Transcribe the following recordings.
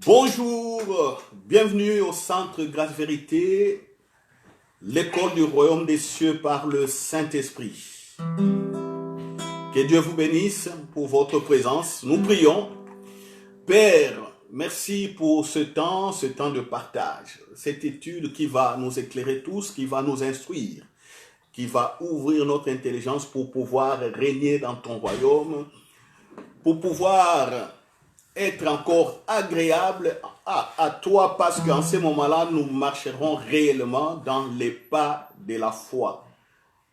Bonjour, bienvenue au Centre Grâce Vérité, l'école du royaume des cieux par le Saint-Esprit. Que Dieu vous bénisse pour votre présence. Nous prions. Père, merci pour ce temps de partage, cette étude qui va nous éclairer tous, qui va nous instruire, qui va ouvrir notre intelligence pour pouvoir régner dans ton royaume, pour pouvoir être encore agréable à toi, parce qu'en ce moment-là, nous marcherons réellement dans les pas de la foi.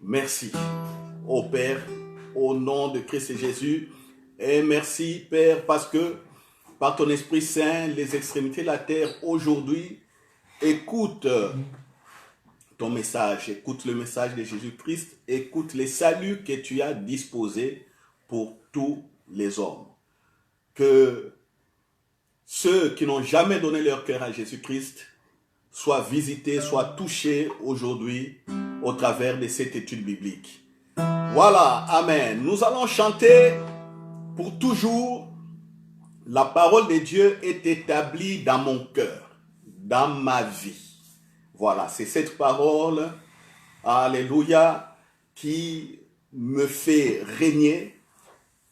Merci, ô Père, au nom de Christ Jésus. Et merci, Père, parce que par ton Esprit Saint, les extrémités de la terre aujourd'hui écoutent ton message, écoute le message de Jésus-Christ, écoute les saluts que tu as disposés pour tous les hommes. Que ceux qui n'ont jamais donné leur cœur à Jésus-Christ soient visités, soient touchés aujourd'hui au travers de cette étude biblique. Voilà, Amen. Nous allons chanter pour toujours. La parole de Dieu est établie dans mon cœur, dans ma vie. Voilà, c'est cette parole, alléluia, qui me fait régner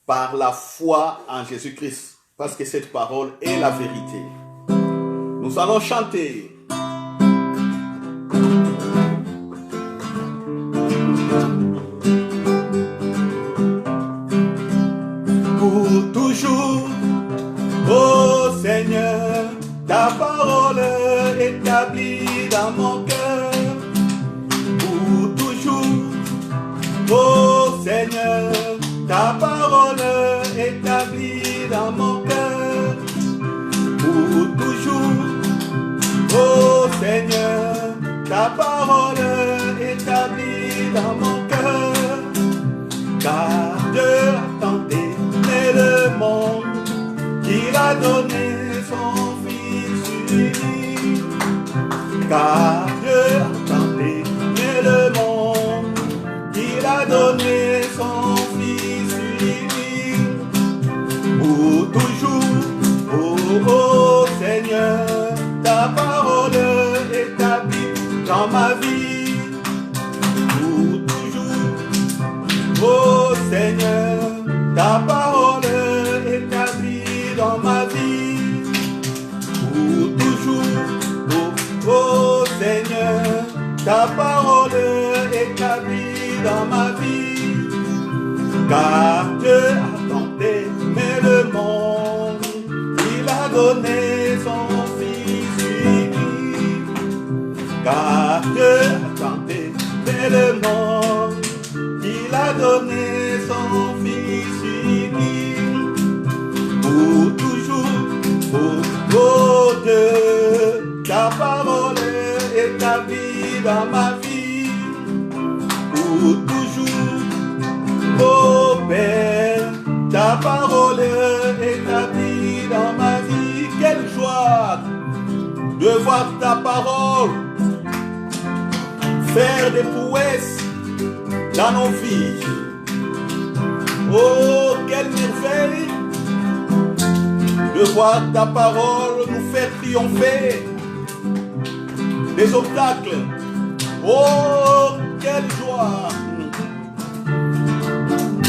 par la foi en Jésus-Christ, parce que cette parole est la vérité. Nous allons chanter. Pour toujours, ô Seigneur, ta parole établie dans mon cœur. Pour toujours, ô Seigneur, ta parole établie dans mon cœur. Pour toujours, ô Seigneur, ta parole établie dans mon cœur. Car Dieu a tant aimé le monde qu'il a donné son Fils unique. Car Dieu a tant aimé le monde qu'il a donné son Fils unique. Pour toujours, ô Seigneur, ta parole établie dans ma vie. Pour toujours, ô Seigneur, ta parole établie dans ma vie. Pour toujours, ô Seigneur, ta parole établie dans ma vie. Car Dieu a tant aimé le monde, il a donné son Fils unique. Car Dieu a tant aimé le monde, il a donné son Fils unique. Pour toujours, ô Dieu, ta parole établie dans ma vie. Pour toujours, ô Père, ta parole établie dans ma vie. Quelle joie de voir ta parole faire des prouesses dans nos vies. Oh, quelle merveille de voir ta parole nous faire triompher des obstacles. Oh, quelle joie!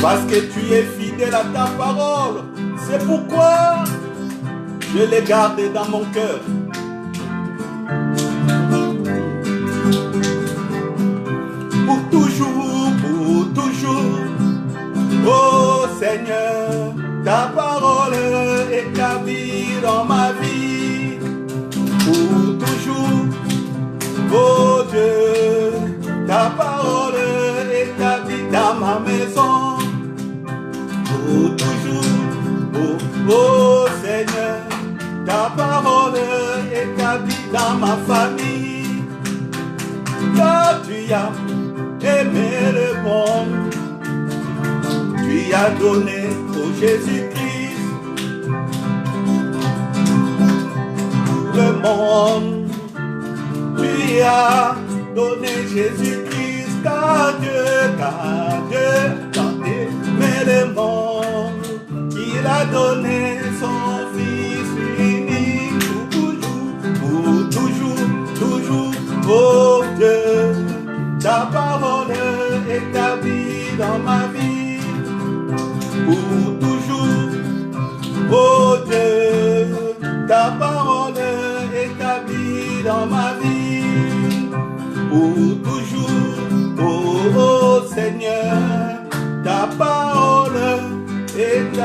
Parce que tu es fidèle à ta parole. C'est pourquoi je l'ai gardée dans mon cœur. Pour toujours, ô Seigneur, ta parole établie dans ma vie. Pour toujours, ô Dieu, ta parole établie dans ma maison. Pour toujours, ô Seigneur, ta parole établie dans ma famille. Car tu as aimé le monde, tu as donné au Jésus-Christ le monde. Tu as donné Jésus-Christ, car Dieu tant aimé le monde, qu'il a donné son Fils unique.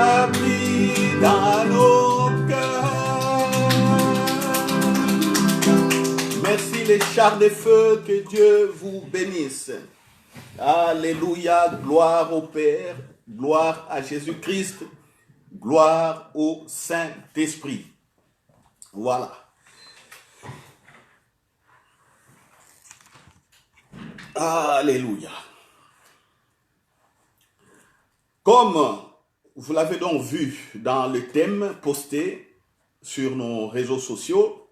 établi dans nos cœurs. Merci les chars de feu, que Dieu vous bénisse. Alléluia, gloire au Père, gloire à Jésus-Christ, gloire au Saint-Esprit. Voilà. Alléluia. Comme vous l'avez donc vu dans le thème posté sur nos réseaux sociaux,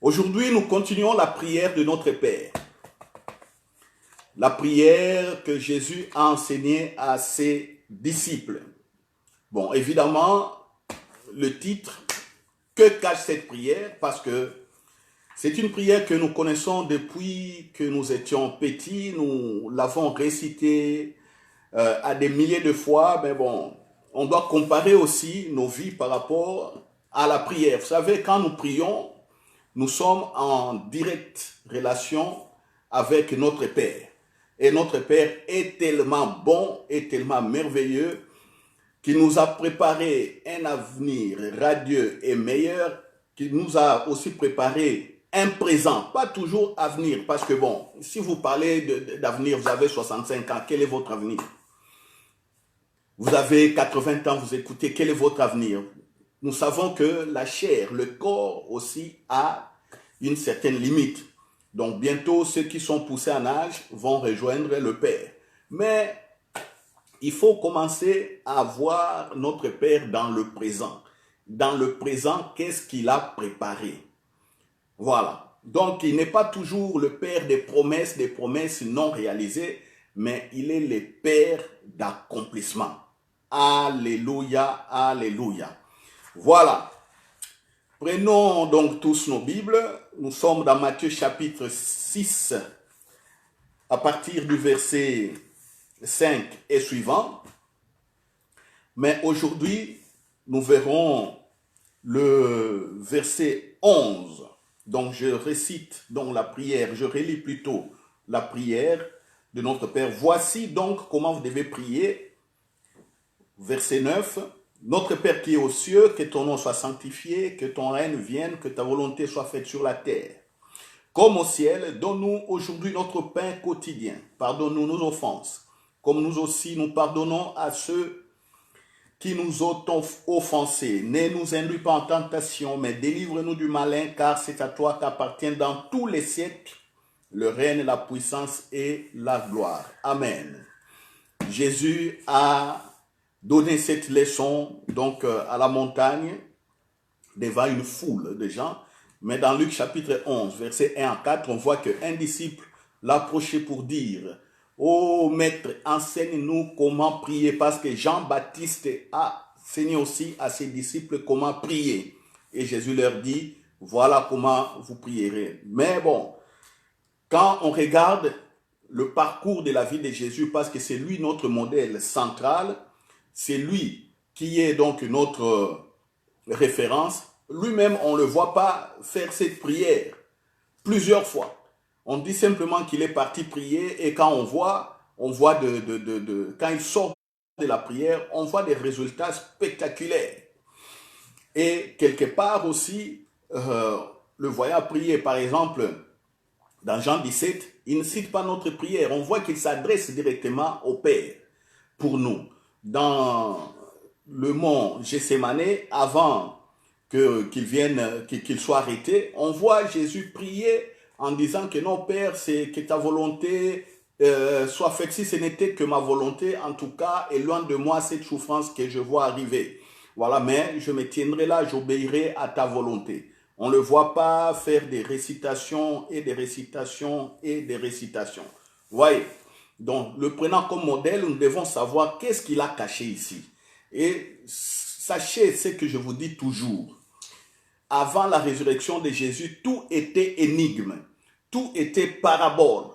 aujourd'hui nous continuons la prière de notre Père. La prière que Jésus a enseignée à ses disciples. Bon, évidemment, le titre, que cache cette prière? Parce que c'est une prière que nous connaissons depuis que nous étions petits, nous l'avons récitée à des milliers de fois, mais bon, on doit comparer aussi nos vies par rapport à la prière. Vous savez, quand nous prions, nous sommes en directe relation avec notre Père. Et notre Père est tellement bon et tellement merveilleux qu'il nous a préparé un avenir radieux et meilleur, qu'il nous a aussi préparé un présent, pas toujours avenir, parce que bon, si vous parlez d'avenir, vous avez 65 ans, quel est votre avenir? Vous avez 80 ans, vous écoutez, quel est votre avenir? Nous savons que la chair, le corps aussi a une certaine limite. Donc bientôt, ceux qui sont poussés en âge vont rejoindre le Père. Mais il faut commencer à voir notre Père dans le présent. Dans le présent, qu'est-ce qu'il a préparé? Voilà. Donc il n'est pas toujours le Père des promesses non réalisées, mais il est le Père d'accomplissement. Alléluia, alléluia. Voilà. Prenons donc tous nos Bibles. Nous sommes dans Matthieu chapitre 6, à partir du verset 5 et suivant. Mais aujourd'hui, nous verrons le verset 11. Donc je récite donc la prière, je relis plutôt la prière de notre Père. Voici donc comment vous devez prier. Verset 9. Notre Père qui est aux cieux, que ton nom soit sanctifié, que ton règne vienne, que ta volonté soit faite sur la terre. Comme au ciel, donne-nous aujourd'hui notre pain quotidien. Pardonne-nous nos offenses, comme nous aussi nous pardonnons à ceux qui nous ont offensés. Ne nous induis pas en tentation, mais délivre-nous du malin, car c'est à toi qu'appartiennent dans tous les siècles le règne, la puissance et la gloire. Amen. Jésus a donné cette leçon donc à la montagne devant une foule de gens. Mais dans Luc chapitre 11, verset 1 à 4, on voit qu'un disciple l'approchait pour dire « Ô maître, enseigne-nous comment prier » parce que Jean-Baptiste a enseigné aussi à ses disciples comment prier. Et Jésus leur dit « Voilà comment vous prierez ». Mais bon, quand on regarde le parcours de la vie de Jésus, parce que c'est lui notre modèle central, c'est lui qui est donc notre référence. Lui-même, on ne le voit pas faire cette prière plusieurs fois. On dit simplement qu'il est parti prier et quand on voit quand il sort de la prière, on voit des résultats spectaculaires. Et quelque part aussi, le voyant prier, par exemple, dans Jean 17, il ne cite pas notre prière. On voit qu'il s'adresse directement au Père pour nous. Dans le mont Gethsémane, avant qu'il soit arrêté, on voit Jésus prier en disant que non, Père, c'est que ta volonté soit faite. Si ce n'était que ma volonté, en tout cas, et loin de moi cette souffrance que je vois arriver. Voilà, mais je me tiendrai là, j'obéirai à ta volonté. On ne le voit pas faire des récitations et des récitations et des récitations. Vous voyez? Donc, le prenant comme modèle, nous devons savoir qu'est-ce qu'il a caché ici. Et sachez ce que je vous dis toujours. Avant la résurrection de Jésus, tout était énigme. Tout était parabole.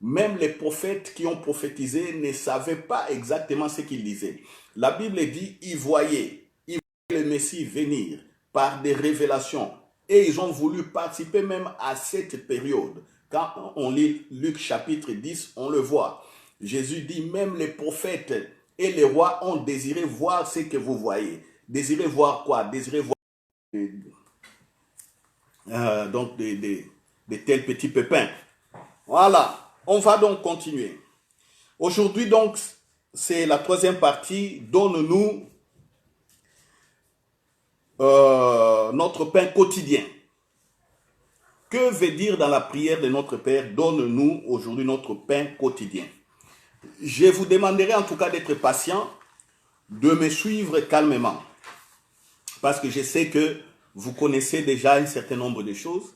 Même les prophètes qui ont prophétisé ne savaient pas exactement ce qu'ils disaient. La Bible dit, ils voyaient le Messie venir par des révélations. Et ils ont voulu participer même à cette période. Quand on lit Luc chapitre 10, on le voit. Jésus dit, même les prophètes et les rois ont désiré voir ce que vous voyez. Désiré voir quoi? Désiré voir donc de tels petits pépins. Voilà, on va donc continuer. Aujourd'hui donc, c'est la troisième partie. Donne-nous notre pain quotidien. Que veut dire dans la prière de notre Père, donne-nous aujourd'hui notre pain quotidien? Je vous demanderai en tout cas d'être patient, de me suivre calmement. Parce que je sais que vous connaissez déjà un certain nombre de choses.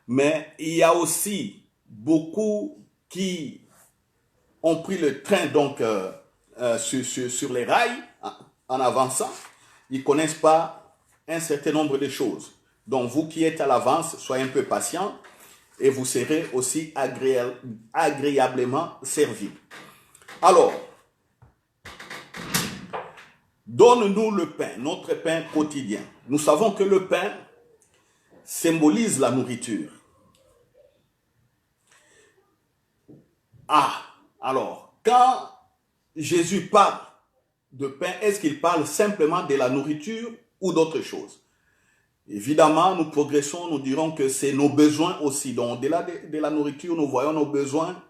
Mais il y a aussi beaucoup qui ont pris le train donc sur les rails en avançant. Ils ne connaissent pas un certain nombre de choses. Donc vous qui êtes à l'avance, soyez un peu patient et vous serez aussi agréablement servis. Alors, donne-nous le pain, notre pain quotidien. Nous savons que le pain symbolise la nourriture. Ah, alors, quand Jésus parle de pain, est-ce qu'il parle simplement de la nourriture ou d'autre chose? Évidemment, nous progressons, nous dirons que c'est nos besoins aussi. Donc, au-delà de la nourriture, nous voyons nos besoins,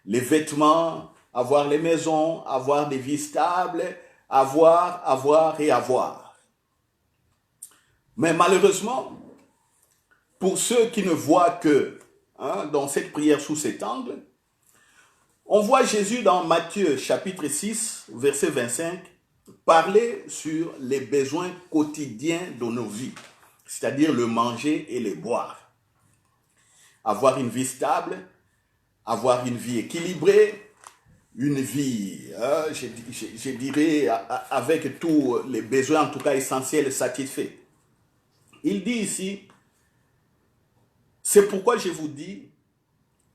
les vêtements, avoir les maisons, avoir des vies stables, avoir et avoir. Mais malheureusement, pour ceux qui ne voient que dans cette prière sous cet angle, on voit Jésus dans Matthieu chapitre 6, verset 25, parler sur les besoins quotidiens de nos vies, c'est-à-dire le manger et le boire. Avoir une vie stable, avoir une vie équilibrée, une vie, je dirais, avec tous les besoins, en tout cas essentiels, satisfaits. Il dit ici, c'est pourquoi je vous dis,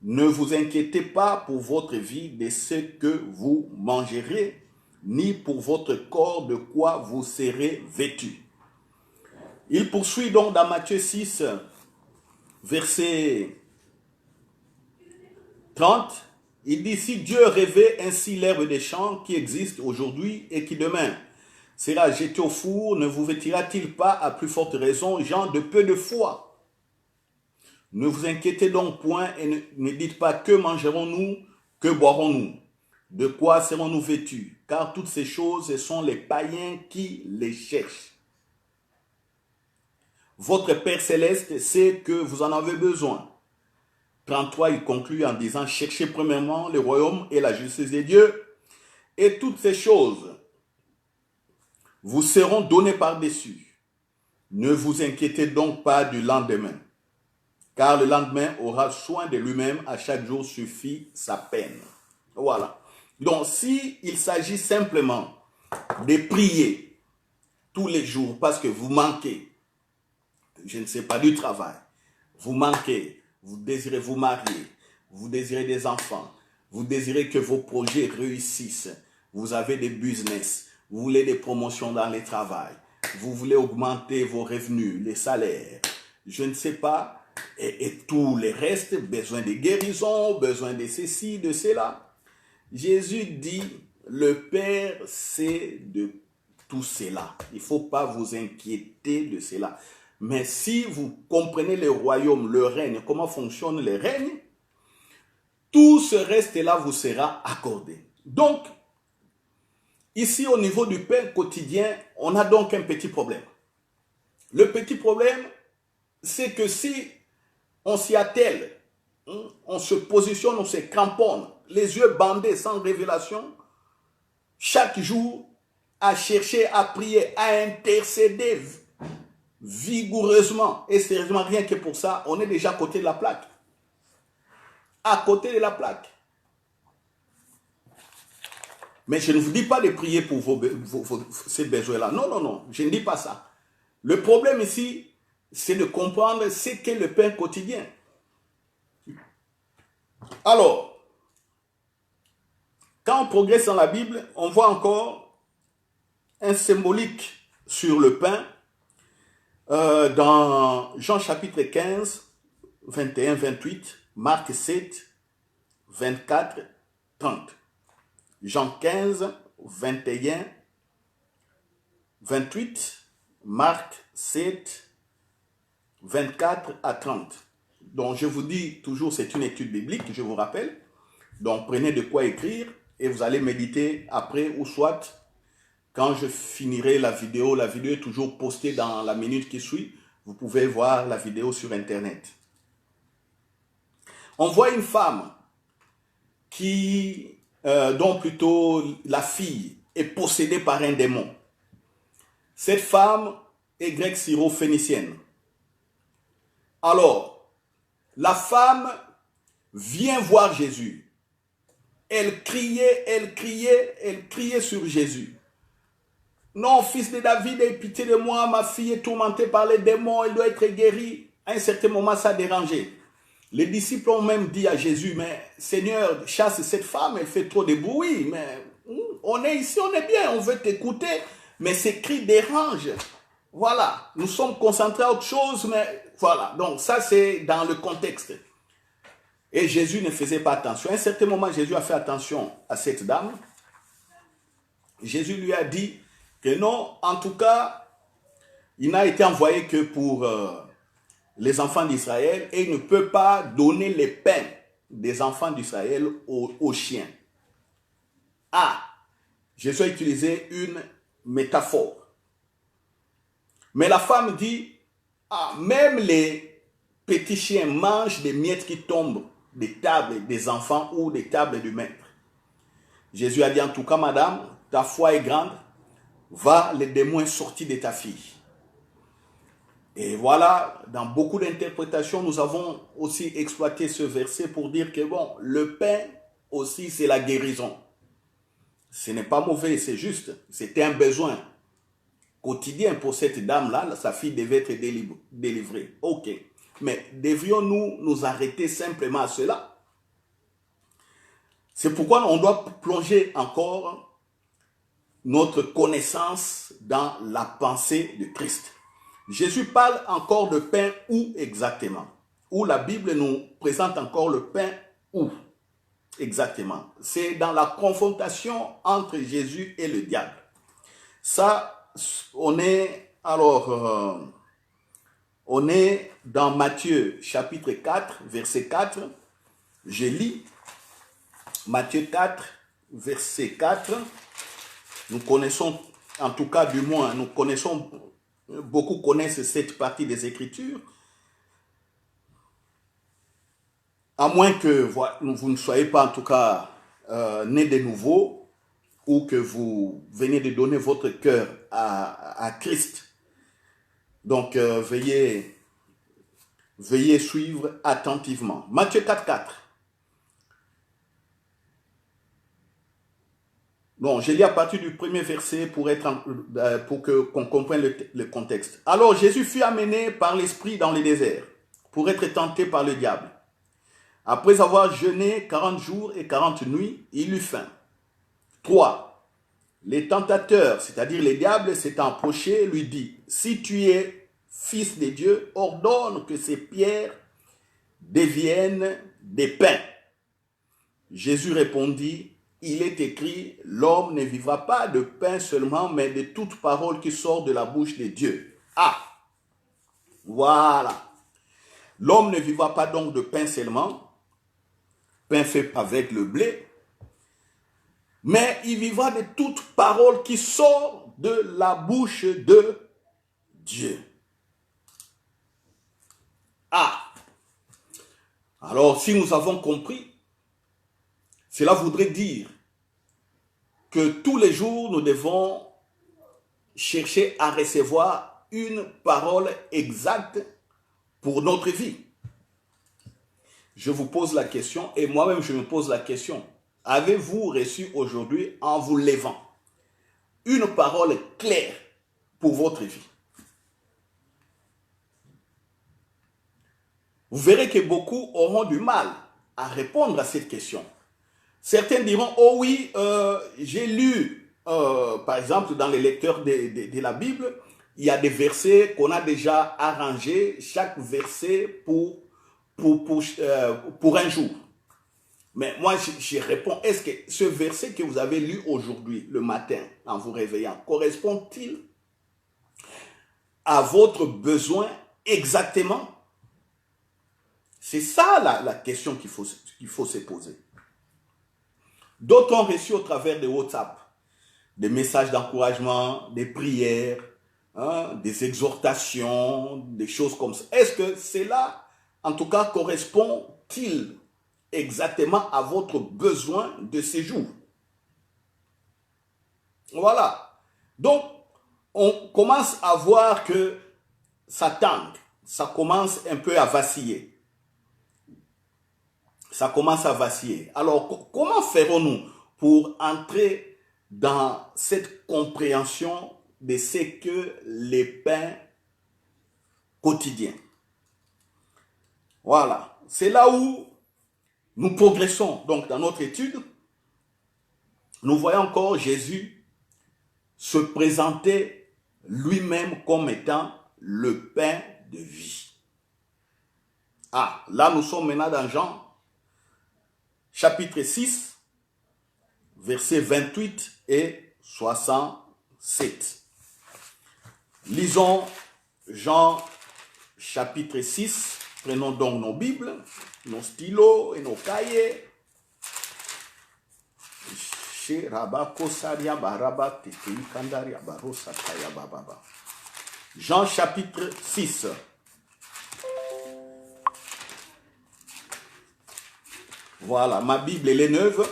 ne vous inquiétez pas pour votre vie de ce que vous mangerez, ni pour votre corps de quoi vous serez vêtus. Il poursuit donc dans Matthieu 6, verset 30, il dit, si Dieu revêt ainsi l'herbe des champs qui existe aujourd'hui et qui demain sera jetée au four, ne vous vêtira-t-il pas à plus forte raison, gens de peu de foi? Ne vous inquiétez donc point et ne dites pas que mangerons-nous, que boirons-nous, de quoi serons-nous vêtus, car toutes ces choses, ce sont les païens qui les cherchent. Votre Père Céleste sait que vous en avez besoin. 33, il conclut en disant, cherchez premièrement le royaume et la justice de Dieu, et toutes ces choses vous seront données par-dessus. Ne vous inquiétez donc pas du lendemain, car le lendemain aura soin de lui-même, à chaque jour suffit sa peine. Voilà. Donc, s'il s'agit simplement de prier tous les jours parce que vous manquez, je ne sais pas, du travail, vous manquez, vous désirez vous marier, vous désirez des enfants, vous désirez que vos projets réussissent, vous avez des business, vous voulez des promotions dans le travail, vous voulez augmenter vos revenus, les salaires, je ne sais pas, et tout le reste, besoin de guérison, besoin de ceci, de cela. Jésus dit, le Père sait de tout cela. Il ne faut pas vous inquiéter de cela. Mais si vous comprenez le royaume, le règne, comment fonctionne le règne, tout ce reste-là vous sera accordé. Donc, ici au niveau du pain quotidien, on a donc un petit problème. Le petit problème, c'est que si on s'y attelle, on se positionne, on se cramponne, les yeux bandés sans révélation, chaque jour à chercher, à prier, à intercéder vigoureusement et sérieusement, rien que pour ça, on est déjà à côté de la plaque. À côté de la plaque. Mais je ne vous dis pas de prier pour ces besoins-là. Non, non, non, je ne dis pas ça. Le problème ici, c'est de comprendre ce qu'est le pain quotidien. Alors, quand on progresse dans la Bible, on voit encore un symbolique sur le pain dans Jean chapitre 15, 21, 28, Marc 7, 24, 30. Jean 15, 21, 28, Marc 7, 24 à 30. Donc je vous dis toujours, c'est une étude biblique, je vous rappelle. Donc prenez de quoi écrire et vous allez méditer après ou soit quand je finirai la vidéo est toujours postée dans la minute qui suit. Vous pouvez voir la vidéo sur Internet. On voit une femme dont plutôt la fille est possédée par un démon. Cette femme est grecque syro-phénicienne. Alors, la femme vient voir Jésus. Elle criait sur Jésus. Non, fils de David, aie pitié de moi, ma fille est tourmentée par les démons, elle doit être guérie. À un certain moment, ça a dérangé. Les disciples ont même dit à Jésus, mais Seigneur, chasse cette femme, elle fait trop de bruit, mais on est ici, on est bien, on veut t'écouter, mais ces cris dérangent. Voilà, nous sommes concentrés à autre chose, mais voilà. Donc ça, c'est dans le contexte. Et Jésus ne faisait pas attention. À un certain moment, Jésus a fait attention à cette dame. Jésus lui a dit que non, en tout cas, il n'a été envoyé que pour les enfants d'Israël et il ne peut pas donner les pains des enfants d'Israël aux chiens. Ah, Jésus a utilisé une métaphore. Mais la femme dit, ah, même les petits chiens mangent des miettes qui tombent des tables des enfants ou des tables du maître. Jésus a dit, en tout cas, madame, ta foi est grande, va, les démons sont sortis de ta fille. Et voilà, dans beaucoup d'interprétations, nous avons aussi exploité ce verset pour dire que bon, le pain aussi, c'est la guérison. Ce n'est pas mauvais, c'est juste. C'était un besoin quotidien pour cette dame-là. Sa fille devait être délivrée. Ok. Mais devions-nous nous arrêter simplement à cela? C'est pourquoi on doit plonger encore notre connaissance dans la pensée de Christ. Jésus parle encore de pain où exactement? Où la Bible nous présente encore le pain où exactement? C'est dans la confrontation entre Jésus et le diable. Ça, on est dans Matthieu chapitre 4, verset 4. Je lis Matthieu 4, verset 4. Nous connaissons, en tout cas du moins, nous connaissons, beaucoup connaissent cette partie des Écritures. À moins que vous ne soyez pas en tout cas né de nouveau ou que vous venez de donner votre cœur à Christ. Donc veuillez suivre attentivement. Matthieu 4, 4. Bon, je lis à partir du premier verset pour qu'on comprenne le contexte. Alors Jésus fut amené par l'Esprit dans le désert pour être tenté par le diable. Après avoir jeûné 40 jours et 40 nuits, il eut faim. 3. Les tentateurs, c'est-à-dire les diables, s'étant approchés, lui dit, si tu es fils de Dieu, ordonne que ces pierres deviennent des pains. Jésus répondit, il est écrit, l'homme ne vivra pas de pain seulement, mais de toute parole qui sort de la bouche de Dieu. Ah, voilà. L'homme ne vivra pas donc de pain seulement, pain fait avec le blé, mais il vivra de toute parole qui sort de la bouche de Dieu. Ah, alors si nous avons compris, cela voudrait dire que tous les jours, nous devons chercher à recevoir une parole exacte pour notre vie. Je vous pose la question, et moi-même je me pose la question. Avez-vous reçu aujourd'hui, en vous levant, une parole claire pour votre vie? Vous verrez que beaucoup auront du mal à répondre à cette question. Certains diront, oh oui, j'ai lu, par exemple, dans les lecteurs de la Bible, il y a des versets qu'on a déjà arrangés, chaque verset pour un jour. Mais moi, je réponds, est-ce que ce verset que vous avez lu aujourd'hui, le matin, en vous réveillant, correspond-il à votre besoin exactement? C'est ça la question qu'il faut se poser. D'autres ont reçu au travers de WhatsApp des messages d'encouragement, des prières, hein, des exhortations, des choses comme ça. Est-ce que cela, en tout cas, correspond-il exactement à votre besoin de ces jours? Voilà. Donc, on commence à voir que ça tangue, ça commence un peu à vaciller. Ça commence à vaciller. Alors, comment ferons-nous pour entrer dans cette compréhension de ce que les pains quotidiens? Voilà. C'est là où nous progressons. Donc, dans notre étude, nous voyons encore Jésus se présenter lui-même comme étant le pain de vie. Ah, là, nous sommes maintenant dans Jean, chapitre 6, versets 28 et 67. Lisons Jean chapitre 6. Prenons donc nos Bibles, nos stylos et nos cahiers. Jean chapitre 6. Voilà, ma Bible elle est neuve.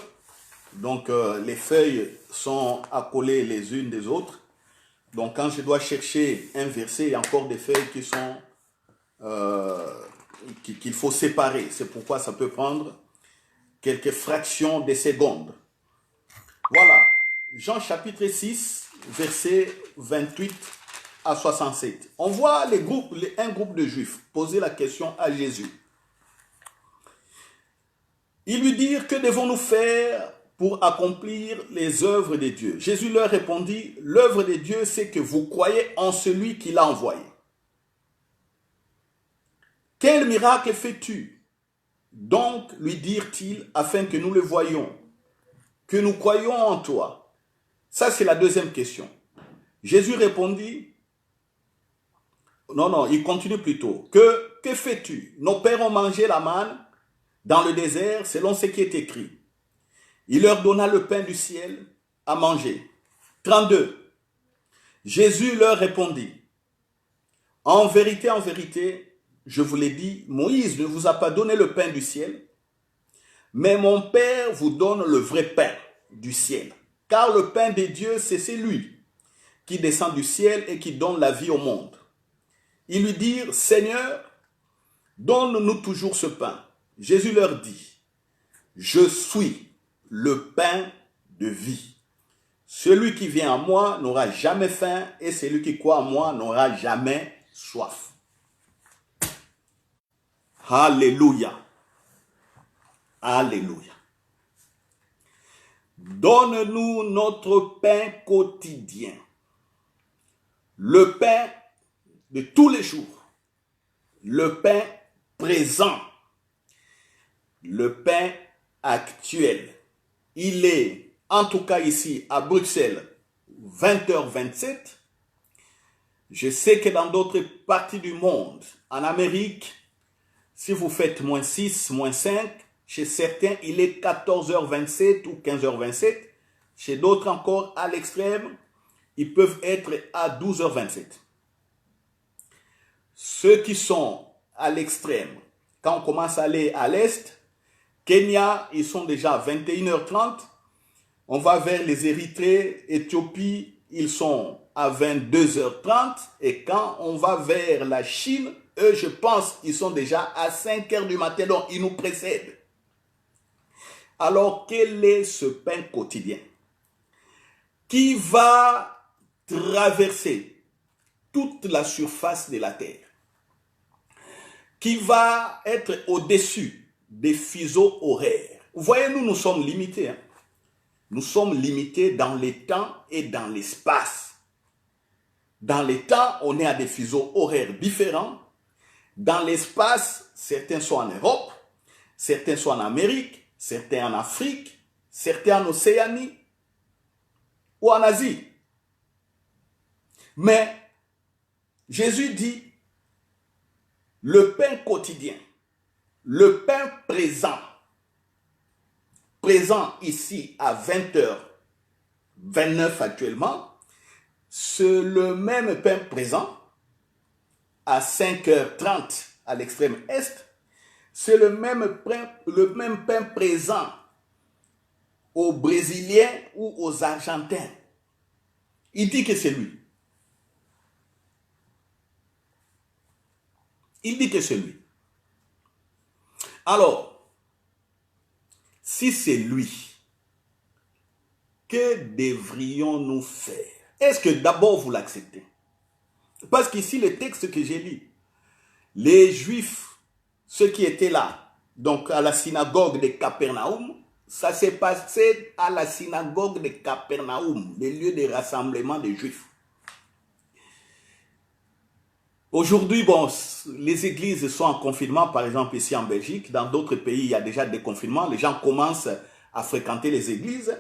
Donc les feuilles sont accolées les unes des autres. Donc quand je dois chercher un verset, il y a encore des feuilles qui sont qu'il faut séparer. C'est pourquoi ça peut prendre quelques fractions de secondes. Voilà, Jean chapitre 6, versets 28 à 67. On voit un groupe de Juifs poser la question à Jésus. Ils lui dirent, que devons-nous faire pour accomplir les œuvres de Dieu? Jésus leur répondit, l'œuvre de Dieu, c'est que vous croyez en celui qui l'a envoyé. Quel miracle fais-tu? Donc, lui dirent-ils, afin que nous le voyions, que nous croyions en toi. Ça, c'est la deuxième question. Jésus répondit, non, il continue plutôt, que fais-tu? Nos pères ont mangé la manne dans le désert, selon ce qui est écrit. Il leur donna le pain du ciel à manger. 32. Jésus leur répondit, en vérité, je vous l'ai dit, Moïse ne vous a pas donné le pain du ciel, mais mon Père vous donne le vrai pain du ciel. Car le pain de Dieu, c'est celui qui descend du ciel et qui donne la vie au monde. Ils lui dirent, Seigneur, donne-nous toujours ce pain. Jésus leur dit, je suis le pain de vie. Celui qui vient à moi n'aura jamais faim et celui qui croit en moi n'aura jamais soif. Alléluia. Alléluia. Donne-nous notre pain quotidien. Le pain de tous les jours. Le pain présent. Le pain actuel. Il est, en tout cas ici à Bruxelles, 20h27. Je sais que dans d'autres parties du monde, en Amérique, si vous faites -6, -5, chez certains, il est 14h27 ou 15h27. Chez d'autres encore, à l'extrême, ils peuvent être à 12h27. Ceux qui sont à l'extrême, quand on commence à aller à l'est, Kenya, ils sont déjà à 21h30. On va vers les Érythrées, Éthiopie, ils sont à 22h30. Et quand on va vers la Chine, eux, je pense, ils sont déjà à 5h du matin, donc ils nous précèdent. Alors, quel est ce pain quotidien qui va traverser toute la surface de la terre, qui va être au-dessus des fuseaux horaires? Vous voyez, nous sommes limités. Hein? Nous sommes limités dans les temps et dans l'espace. Dans les temps, on est à des fuseaux horaires différents. Dans l'espace, certains sont en Europe, certains sont en Amérique, certains en Afrique, certains en Océanie ou en Asie. Mais Jésus dit, le pain quotidien, le pain présent ici à 20h29 actuellement, c'est le même pain présent à 5h30 à l'extrême est, c'est le même pain présent aux Brésiliens ou aux Argentins. Il dit que c'est lui. Il dit que c'est lui. Alors, si c'est lui, que devrions-nous faire? Est-ce que d'abord vous l'acceptez? Parce qu'ici, le texte que j'ai lu, les Juifs, ceux qui étaient là, donc à la synagogue de Capernaum, ça s'est passé à la synagogue de Capernaum, le lieu de rassemblement des Juifs. Aujourd'hui, bon, les églises sont en confinement, par exemple ici en Belgique. Dans d'autres pays, il y a déjà des confinements. Les gens commencent à fréquenter les églises.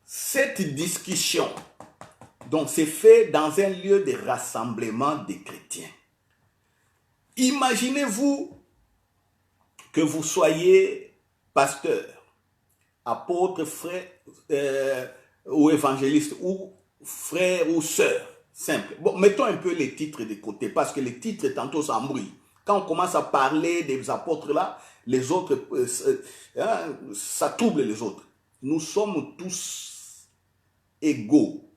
Cette discussion, donc, c'est fait dans un lieu de rassemblement des chrétiens. Imaginez-vous que vous soyez pasteur, apôtre, frère ou évangéliste, ou frère ou sœur. Simple. Bon, mettons un peu les titres de côté, parce que les titres, tantôt, ça embrouille. Quand on commence à parler des apôtres là, les autres, ça trouble les autres. Nous sommes tous égaux,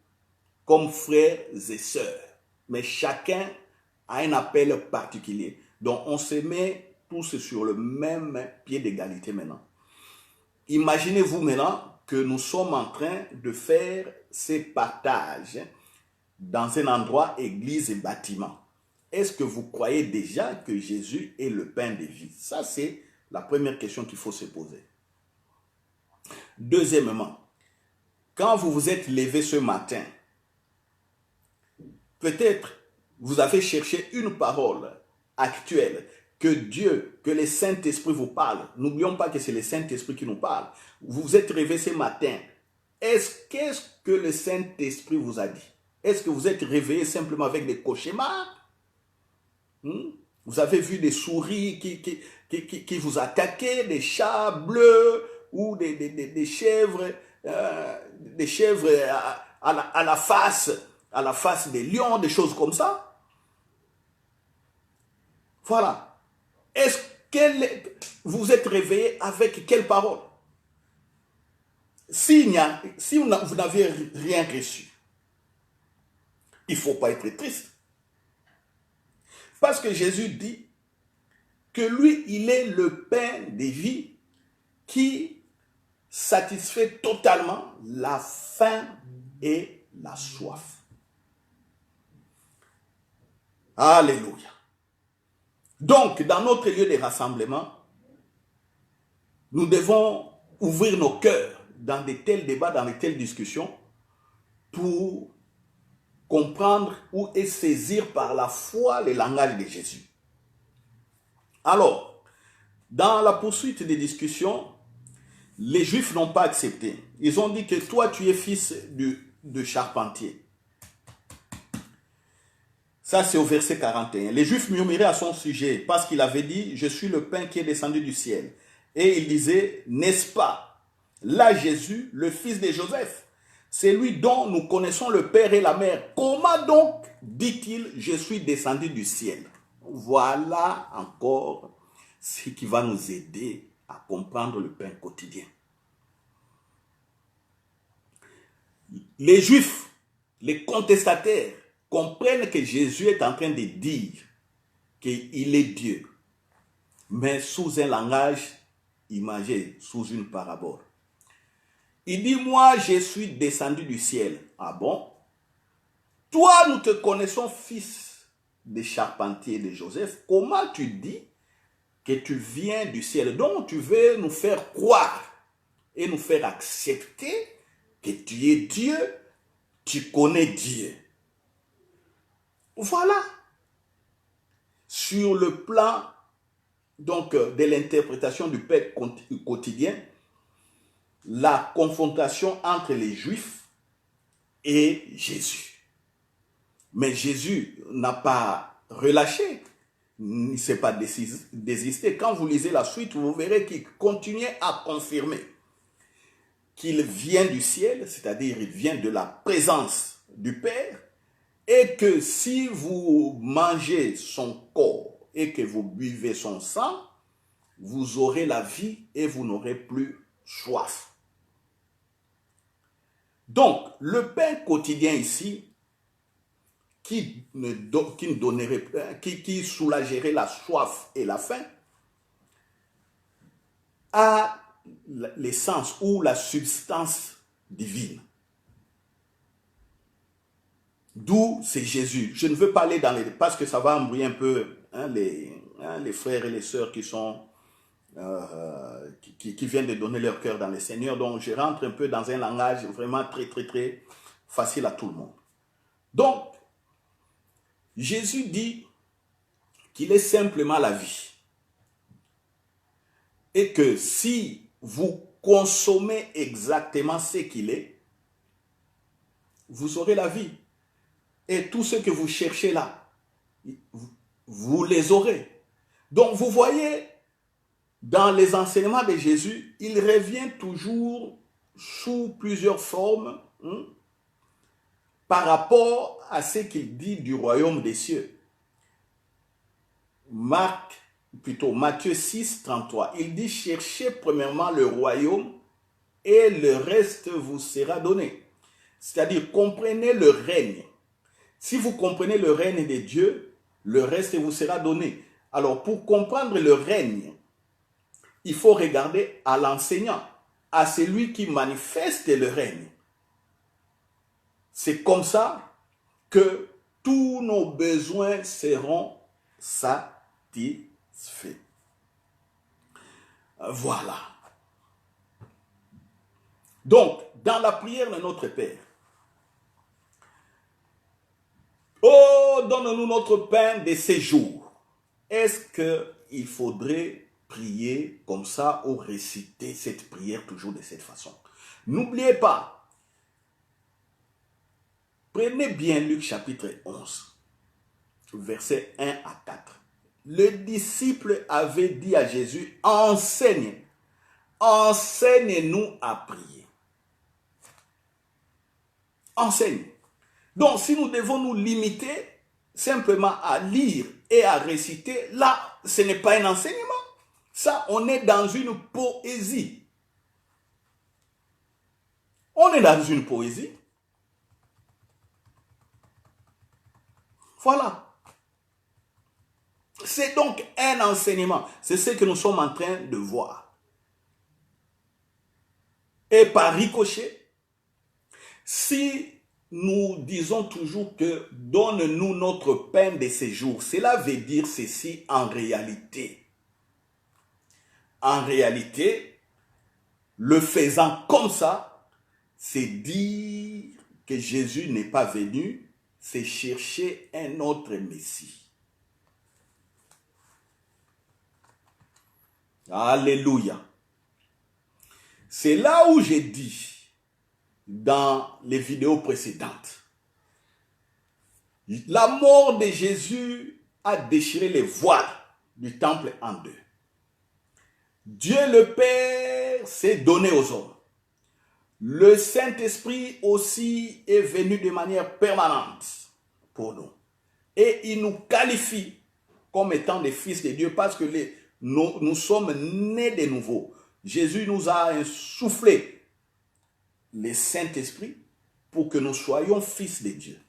comme frères et sœurs. Mais chacun a un appel particulier. Donc, on se met tous sur le même pied d'égalité maintenant. Imaginez-vous maintenant que nous sommes en train de faire ces partages dans un endroit, église et bâtiment. Est-ce que vous croyez déjà que Jésus est le pain de vie? Ça, c'est la première question qu'il faut se poser. Deuxièmement, quand vous vous êtes levé ce matin, peut-être vous avez cherché une parole actuelle, que Dieu, que le Saint-Esprit vous parle. N'oublions pas que c'est le Saint-Esprit qui nous parle. Vous vous êtes réveillé ce matin. Qu'est-ce que le Saint-Esprit vous a dit? Est-ce que vous êtes réveillé simplement avec des cauchemars? Vous avez vu des souris qui vous attaquaient, des chats bleus ou des chèvres, à la face des lions, des choses comme ça? Voilà. Est-ce que vous êtes réveillé avec quelle parole? Si vous n'avez rien reçu, il ne faut pas être triste. Parce que Jésus dit que lui, il est le pain de vie qui satisfait totalement la faim et la soif. Alléluia. Donc, dans notre lieu de rassemblement, nous devons ouvrir nos cœurs dans de tels débats, dans de telles discussions, pour comprendre ou saisir par la foi le langage de Jésus. Alors, dans la poursuite des discussions, les Juifs n'ont pas accepté. Ils ont dit que toi, tu es fils de charpentier. Ça, c'est au verset 41. Les Juifs murmuraient à son sujet parce qu'il avait dit « Je suis le pain qui est descendu du ciel ». Et il disait « N'est-ce pas là Jésus, le fils de Joseph? C'est lui dont nous connaissons le père et la mère. Comment donc dit-il « Je suis descendu du ciel » Voilà encore ce qui va nous aider à comprendre le pain quotidien. Les Juifs, les contestataires, comprennent que Jésus est en train de dire qu'il est Dieu, mais sous un langage imagé, sous une parabole. Il dit, moi je suis descendu du ciel. Ah bon? Toi, nous te connaissons fils de charpentier de Joseph. Comment tu dis que tu viens du ciel? Donc tu veux nous faire croire et nous faire accepter que tu es Dieu, tu connais Dieu. Voilà. Sur le plan donc de l'interprétation du pain quotidien, la confrontation entre les Juifs et Jésus. Mais Jésus n'a pas relâché, il ne s'est pas désisté. Quand vous lisez la suite, vous verrez qu'il continuait à confirmer qu'il vient du ciel, c'est-à-dire il vient de la présence du Père, et que si vous mangez son corps et que vous buvez son sang, vous aurez la vie et vous n'aurez plus soif. Donc, le pain quotidien ici, qui soulagerait la soif et la faim, a l'essence ou la substance divine. D'où c'est Jésus. Je ne veux pas aller dans les... parce que ça va embrouiller un peu les frères et les sœurs qui sont... qui viennent de donner leur cœur dans le Seigneur. Donc, je rentre un peu dans un langage vraiment très, très, très facile à tout le monde. Donc, Jésus dit qu'il est simplement la vie. Et que si vous consommez exactement ce qu'il est, vous aurez la vie. Et tout ce que vous cherchez là, vous les aurez. Donc, vous voyez, dans les enseignements de Jésus, il revient toujours sous plusieurs formes par rapport à ce qu'il dit du royaume des cieux. Matthieu 6, 33, il dit « Cherchez premièrement le royaume et le reste vous sera donné. » C'est-à-dire, comprenez le règne. Si vous comprenez le règne de Dieu, le reste vous sera donné. Alors, pour comprendre le règne, il faut regarder à l'enseignant, à celui qui manifeste le règne. C'est comme ça que tous nos besoins seront satisfaits. Voilà. Donc, dans la prière de notre Père, oh, donne-nous notre pain de ces jours. Est-ce qu'il faudrait prier comme ça ou réciter cette prière toujours de cette façon? N'oubliez pas, prenez bien Luc chapitre 11, versets 1 à 4. Le disciple avait dit à Jésus, enseigne-nous à prier. Enseigne. Donc, si nous devons nous limiter simplement à lire et à réciter, là, ce n'est pas un enseignement. Ça, on est dans une poésie. On est dans une poésie. Voilà. C'est donc un enseignement. C'est ce que nous sommes en train de voir. Et par ricochet, si nous disons toujours que donne-nous notre pain de ces jours, cela veut dire ceci en réalité. En réalité, le faisant comme ça, c'est dire que Jésus n'est pas venu, c'est chercher un autre Messie. Alléluia. C'est là où j'ai dit, dans les vidéos précédentes, la mort de Jésus a déchiré les voiles du temple en deux. Dieu le Père s'est donné aux hommes. Le Saint-Esprit aussi est venu de manière permanente pour nous. Et il nous qualifie comme étant des fils de Dieu parce que nous sommes nés de nouveau. Jésus nous a insufflé le Saint-Esprit pour que nous soyons fils de Dieu.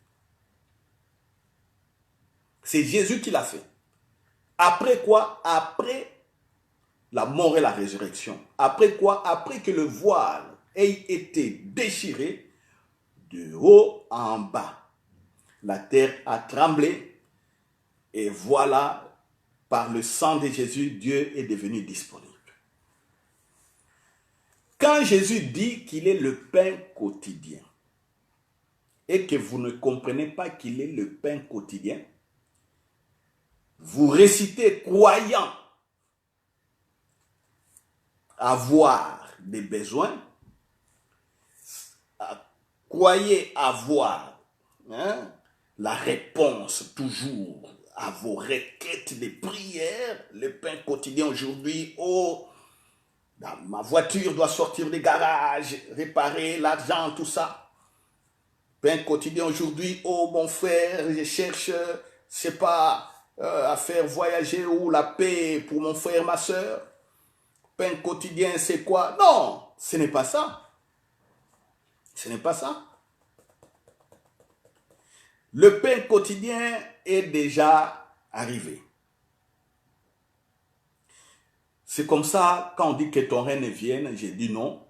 C'est Jésus qui l'a fait. Après quoi? Après la mort et la résurrection. Après quoi? Après que le voile ait été déchiré de haut en bas. La terre a tremblé et voilà, par le sang de Jésus, Dieu est devenu disponible. Quand Jésus dit qu'il est le pain quotidien et que vous ne comprenez pas qu'il est le pain quotidien, vous récitez croyant avoir des besoins, croyez avoir la réponse toujours à vos requêtes de prière, le pain quotidien aujourd'hui, oh, ma voiture doit sortir des garages, réparer l'argent, tout ça. Pain quotidien aujourd'hui, oh mon frère, je cherche, je sais pas, à faire voyager ou la paix pour mon frère, ma soeur. Pain quotidien, c'est quoi? Non, ce n'est pas ça. Ce n'est pas ça. Le pain quotidien est déjà arrivé. C'est comme ça, quand on dit que ton règne vienne, j'ai dit non.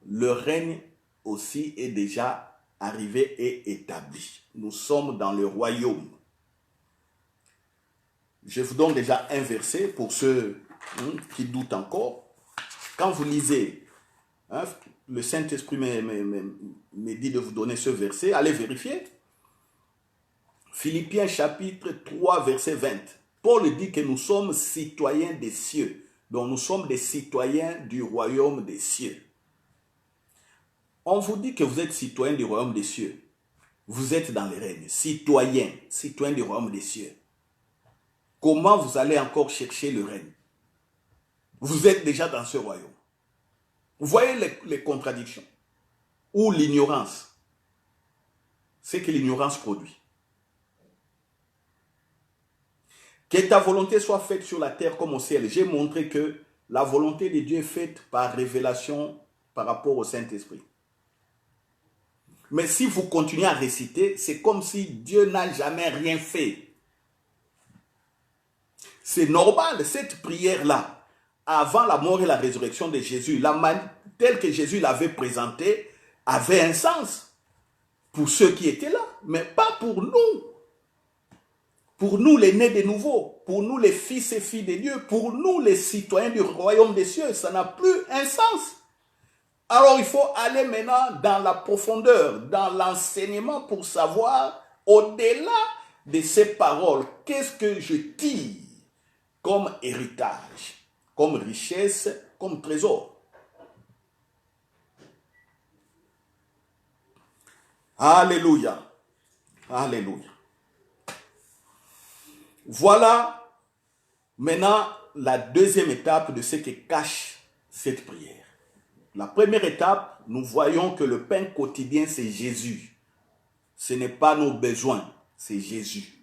Le règne aussi est déjà arrivé et établi. Nous sommes dans le royaume. Je vous donne déjà un verset pour ceux qui doutent encore. Quand vous lisez, le Saint-Esprit me dit de vous donner ce verset, allez vérifier. Philippiens chapitre 3, verset 20. Paul dit que nous sommes citoyens des cieux. Donc nous sommes des citoyens du royaume des cieux. On vous dit que vous êtes citoyens du royaume des cieux. Vous êtes dans les règnes. Citoyens du royaume des cieux. Comment vous allez encore chercher le règne? Vous êtes déjà dans ce royaume. Vous voyez les contradictions ou l'ignorance. C'est que l'ignorance produit. Que ta volonté soit faite sur la terre comme au ciel. J'ai montré que la volonté de Dieu est faite par révélation par rapport au Saint-Esprit. Mais si vous continuez à réciter, c'est comme si Dieu n'a jamais rien fait. C'est normal, cette prière-là, avant la mort et la résurrection de Jésus, la manière telle que Jésus l'avait présentée, avait un sens pour ceux qui étaient là, mais pas pour nous. Pour nous, les nés de nouveau, pour nous, les fils et filles de Dieu, pour nous, les citoyens du royaume des cieux, ça n'a plus un sens. Alors, il faut aller maintenant dans la profondeur, dans l'enseignement pour savoir, au-delà de ces paroles, qu'est-ce que je tire comme héritage, comme richesse, comme trésor. Alléluia. Alléluia. Voilà maintenant la deuxième étape de ce que cache cette prière. La première étape, nous voyons que le pain quotidien, c'est Jésus. Ce n'est pas nos besoins, c'est Jésus.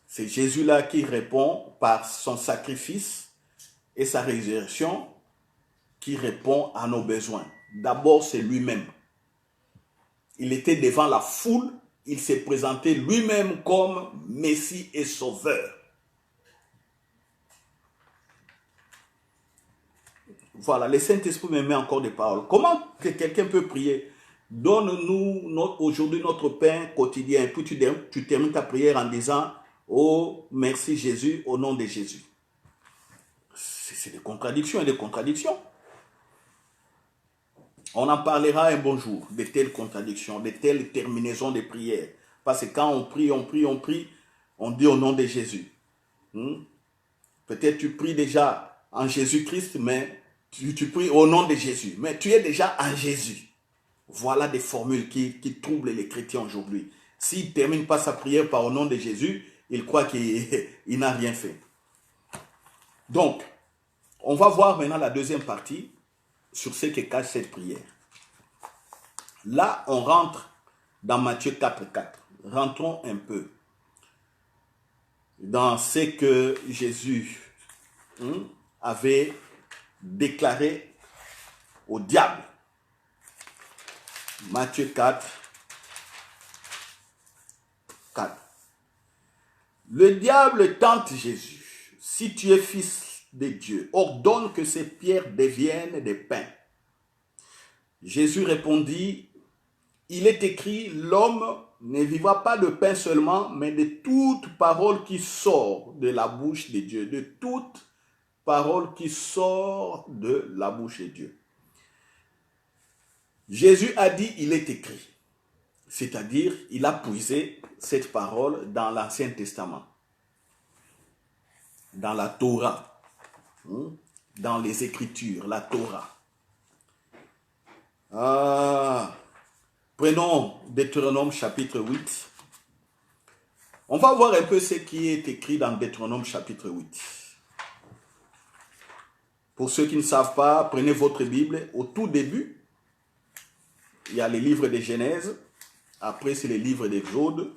C'est Jésus-là qui répond par son sacrifice et sa résurrection, qui répond à nos besoins. D'abord, c'est lui-même. Il était devant la foule, il s'est présenté lui-même comme Messie et Sauveur. Voilà, le Saint-Esprit me met encore des paroles. Comment que quelqu'un peut prier? Donne-nous aujourd'hui notre pain quotidien. Et puis tu termines ta prière en disant, oh, merci Jésus, au nom de Jésus. C'est des contradictions et des contradictions. On en parlera un bon jour, de telles contradictions, de telles terminaisons de prières. Parce que quand on prie, on dit au nom de Jésus. Peut-être tu pries déjà en Jésus-Christ, mais tu pries au nom de Jésus. Mais tu es déjà en Jésus. Voilà des formules qui troublent les chrétiens aujourd'hui. S'il ne termine pas sa prière par au nom de Jésus, il croit qu'il n'a rien fait. Donc, on va voir maintenant la deuxième partie sur ce que cache cette prière. Là, on rentre dans Matthieu 4,4. Rentrons un peu dans ce que Jésus avait déclaré au diable. Matthieu 4, 4. Le diable tente Jésus. Si tu es fils de Dieu, ordonne que ces pierres deviennent des pains. Jésus répondit, il est écrit, l'homme ne vivra pas de pain seulement, mais de toute parole qui sort de la bouche de Dieu. De toute parole qui sort de la bouche de Dieu. Jésus a dit, il est écrit. C'est-à-dire, il a puisé cette parole dans l'Ancien Testament, dans la Torah. dans les Écritures, la Torah. Prenons Deutéronome chapitre 8. On va voir un peu ce qui est écrit dans Deutéronome chapitre 8. Pour ceux qui ne savent pas, prenez votre Bible. Au tout début, il y a les livres de Genèse. Après, c'est les livres d'Exode.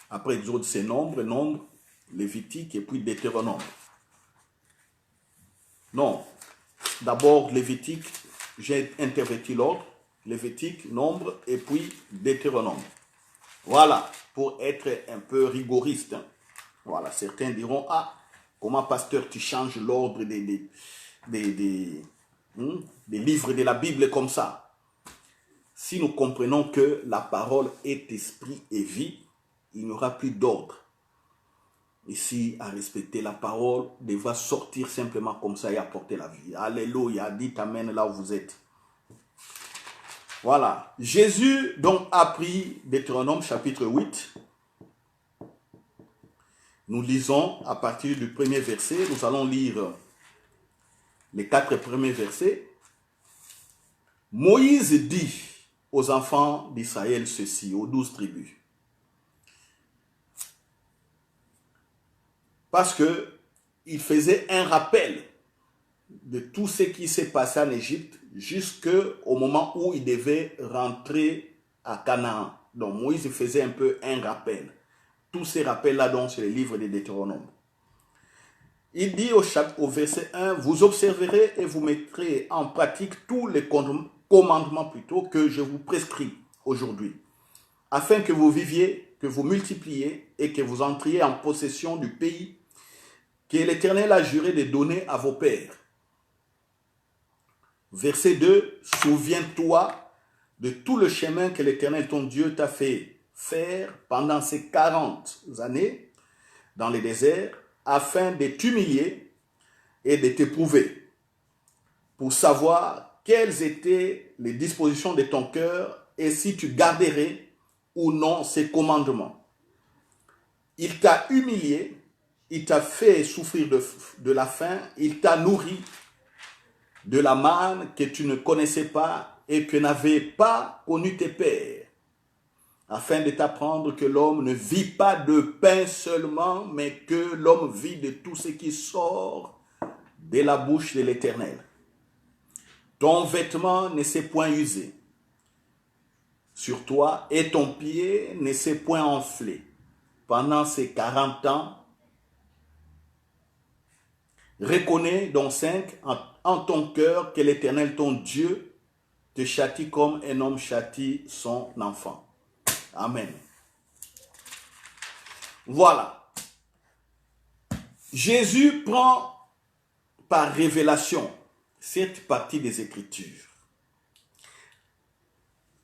Après Exode, c'est Nombre, Lévitique et puis Deutéronome. Non. D'abord, Lévitique, j'ai interverti l'ordre. Lévitique, Nombre et puis Deutéronome. Voilà, pour être un peu rigoriste. Voilà, certains diront, comment pasteur tu changes l'ordre des livres de la Bible comme ça. Si nous comprenons que la parole est esprit et vie, il n'y aura plus d'ordre. Ici, à respecter la parole, devra sortir simplement comme ça et apporter la vie. Alléluia, dites amen là où vous êtes. Voilà, Jésus donc a pris Deutéronome chapitre 8. Nous lisons à partir du premier verset, nous allons lire les 4 premiers versets. Moïse dit aux enfants d'Israël ceci, aux 12 tribus. Parce qu'il faisait un rappel de tout ce qui s'est passé en Égypte jusqu'au moment où il devait rentrer à Canaan. Donc Moïse faisait un peu un rappel. Tous ces rappels-là, donc, c'est le livre de Deutéronome. Il dit au verset 1, « Vous observerez et vous mettrez en pratique tous les commandements plutôt que je vous prescris aujourd'hui, afin que vous viviez, que vous multipliez et que vous entriez en possession du pays que l'Éternel a juré de donner à vos pères. » Verset 2, « Souviens-toi de tout le chemin que l'Éternel ton Dieu t'a fait faire pendant ces 40 années dans le désert, afin de t'humilier et de t'éprouver, pour savoir quelles étaient les dispositions de ton cœur et si tu garderais ou non ses commandements. Il t'a humilié, il t'a fait souffrir de la faim, il t'a nourri de la manne que tu ne connaissais pas et que n'avaient pas connu tes pères, afin de t'apprendre que l'homme ne vit pas de pain seulement, mais que l'homme vit de tout ce qui sort de la bouche de l'Éternel. Ton vêtement ne s'est point usé sur toi et ton pied ne s'est point enflé pendant ces 40 ans. Reconnais donc 5 en ton cœur que l'Éternel ton Dieu te châtie comme un homme châtie son enfant. Amen. Voilà. Jésus prend par révélation cette partie des Écritures.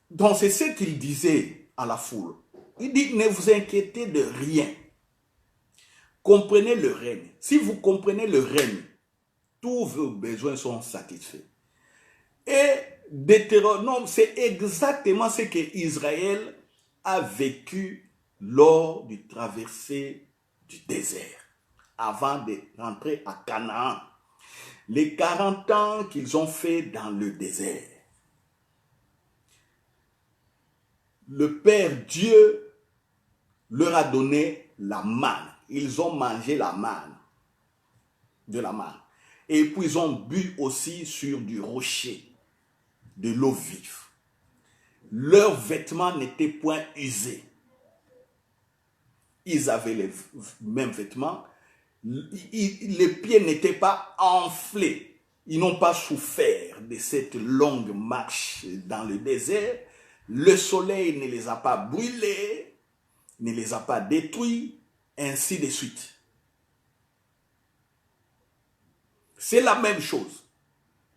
Donc c'est ce qu'il disait à la foule. Il dit, ne vous inquiétez de rien. Comprenez le règne. Si vous comprenez le règne, tous vos besoins sont satisfaits. Et Deutéronome, c'est exactement ce que Israël a vécu lors du traversée du désert, avant de rentrer à Canaan. Les 40 ans qu'ils ont fait dans le désert. Le Père Dieu leur a donné la manne. Ils ont mangé la manne, de la manne. Et puis ils ont bu aussi sur du rocher, de l'eau vive. Leurs vêtements n'étaient point usés. Ils avaient les mêmes vêtements. Les pieds n'étaient pas enflés. Ils n'ont pas souffert de cette longue marche dans le désert. Le soleil ne les a pas brûlés, ne les a pas détruits, ainsi de suite. C'est la même chose.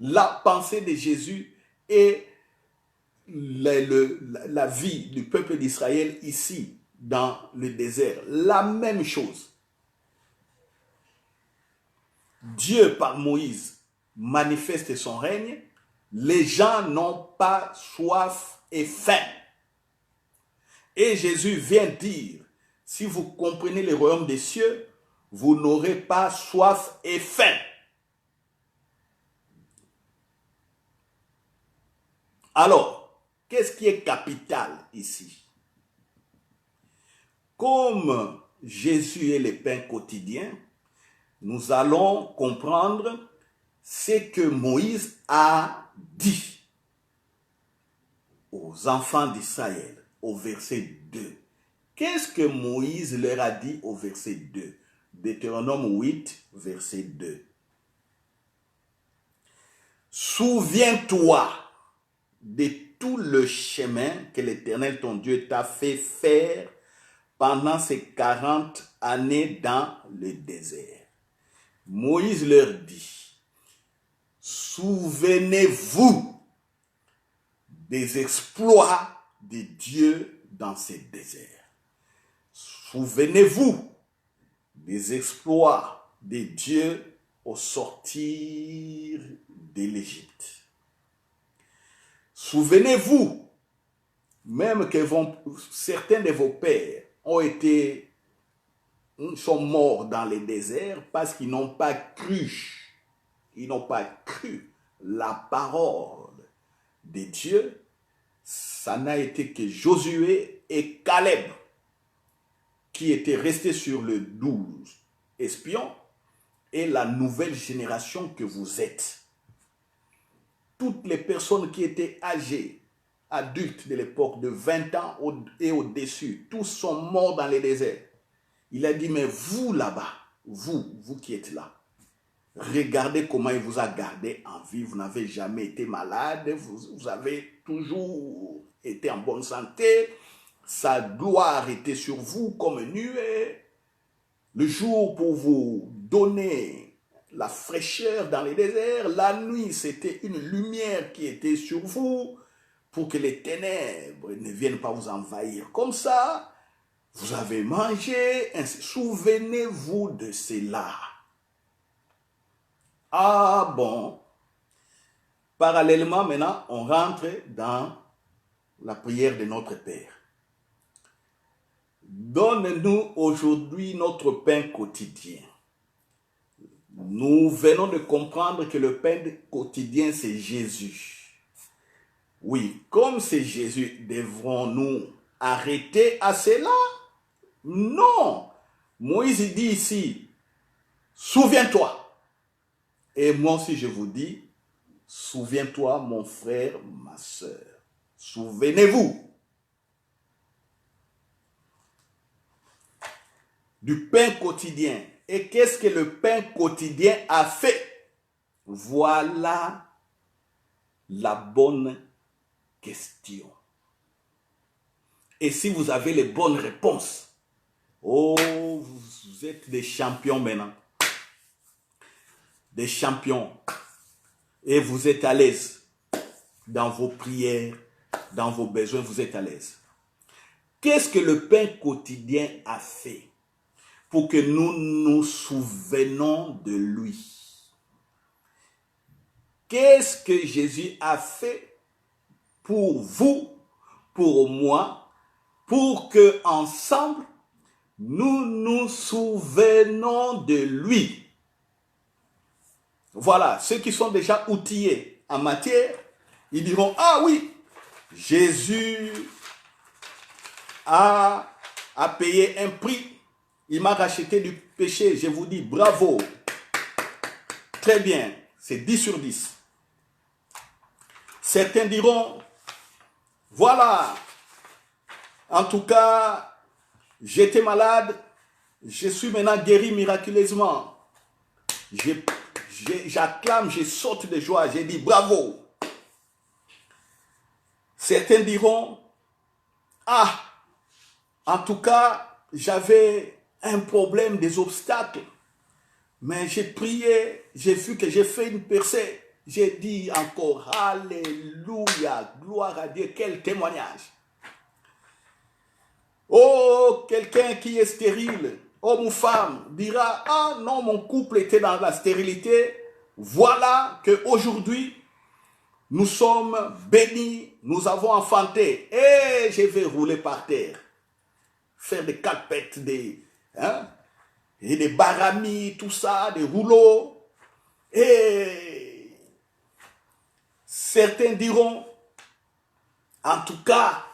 La pensée de Jésus et la vie du peuple d'Israël ici, dans le désert. La même chose. Dieu, par Moïse, manifeste son règne. Les gens n'ont pas soif et faim. Et Jésus vient dire, si vous comprenez le royaume des cieux, vous n'aurez pas soif et faim. Alors, qu'est-ce qui est capital ici? Comme Jésus est le pain quotidien, nous allons comprendre ce que Moïse a dit aux enfants d'Israël au verset 2. Qu'est-ce que Moïse leur a dit au verset 2? Deutéronome 8, verset 2. Souviens-toi de tout le chemin que l'Éternel ton Dieu t'a fait faire pendant ces 40 années dans le désert. Moïse leur dit, souvenez-vous des exploits de Dieu dans ce désert. Souvenez-vous des exploits de Dieu au sortir de l'Égypte. Souvenez-vous même que certains de vos pères sont morts dans le désert parce qu'ils n'ont pas cru. Ils n'ont pas cru la parole de Dieu. Ça n'a été que Josué et Caleb qui étaient restés sur le 12 espions et la nouvelle génération que vous êtes. Toutes les personnes qui étaient âgées, adultes de l'époque de 20 ans et au-dessus, tous sont morts dans les déserts. Il a dit, mais vous là-bas, vous qui êtes là, regardez comment il vous a gardé en vie. Vous n'avez jamais été malade, vous avez toujours été en bonne santé. Sa gloire était sur vous comme une nuée. Le jour pour vous donner la fraîcheur dans les déserts, la nuit c'était une lumière qui était sur vous pour que les ténèbres ne viennent pas vous envahir. Comme ça, vous avez mangé, souvenez-vous de cela. Ah bon, parallèlement maintenant, on rentre dans la prière de notre Père. Donne-nous aujourd'hui notre pain quotidien. Nous venons de comprendre que le pain quotidien, c'est Jésus. Oui, comme c'est Jésus, devrons-nous arrêter à cela? Non. Moïse dit ici, souviens-toi. Et moi aussi je vous dis, souviens-toi mon frère, ma soeur. Souvenez-vous du pain quotidien. Et qu'est-ce que le pain quotidien a fait? Voilà la bonne question. Et si vous avez les bonnes réponses, oh, vous êtes des champions maintenant. Des champions. Et vous êtes à l'aise dans vos prières, dans vos besoins, vous êtes à l'aise. Qu'est-ce que le pain quotidien a fait pour que nous nous souvenions de lui? Qu'est-ce que Jésus a fait pour vous, pour moi, pour que ensemble nous nous souvenons de lui? Voilà, ceux qui sont déjà outillés en matière, ils diront, ah oui, Jésus a payé un prix, il m'a racheté du péché. Je vous dis bravo, très bien, c'est 10 sur 10. Certains diront, voilà, en tout cas, j'étais malade, je suis maintenant guéri miraculeusement. J'acclame, je saute de joie, j'ai dit bravo. Certains diront, ah, en tout cas, j'avais un problème, des obstacles, mais j'ai prié, j'ai vu que j'ai fait une percée. J'ai dit encore, alléluia, gloire à Dieu, quel témoignage. Oh, quelqu'un qui est stérile, homme ou femme, dira, ah non, mon couple était dans la stérilité. Voilà qu'aujourd'hui, nous sommes bénis, nous avons enfanté. Et je vais rouler par terre, faire des calpettes, et des baramis, tout ça, des rouleaux. Et certains diront, en tout cas,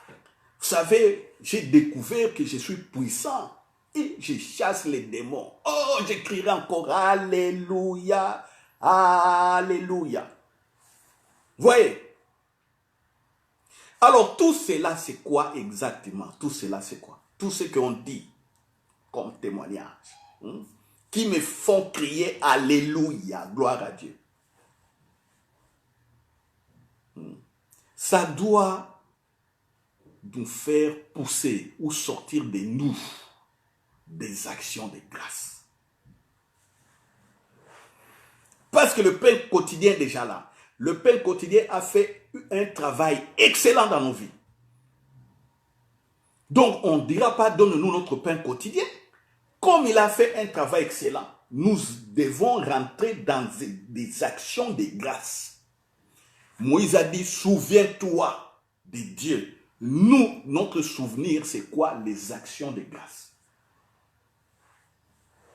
vous savez, j'ai découvert que je suis puissant et je chasse les démons. Oh, j'écrirai encore Alléluia, Alléluia. Vous voyez? Alors, tout cela, c'est quoi exactement? Tout cela, c'est quoi? Tout ce qu'on dit comme témoignage, qui me font crier Alléluia, gloire à Dieu. Ça doit nous faire pousser ou sortir de nous des actions de grâce. Parce que le pain quotidien est déjà là. Le pain quotidien a fait un travail excellent dans nos vies. Donc, on ne dira pas, donne-nous notre pain quotidien. Comme il a fait un travail excellent, nous devons rentrer dans des actions de grâce. Moïse a dit, souviens-toi de Dieu. Nous, notre souvenir, c'est quoi? Les actions de grâce.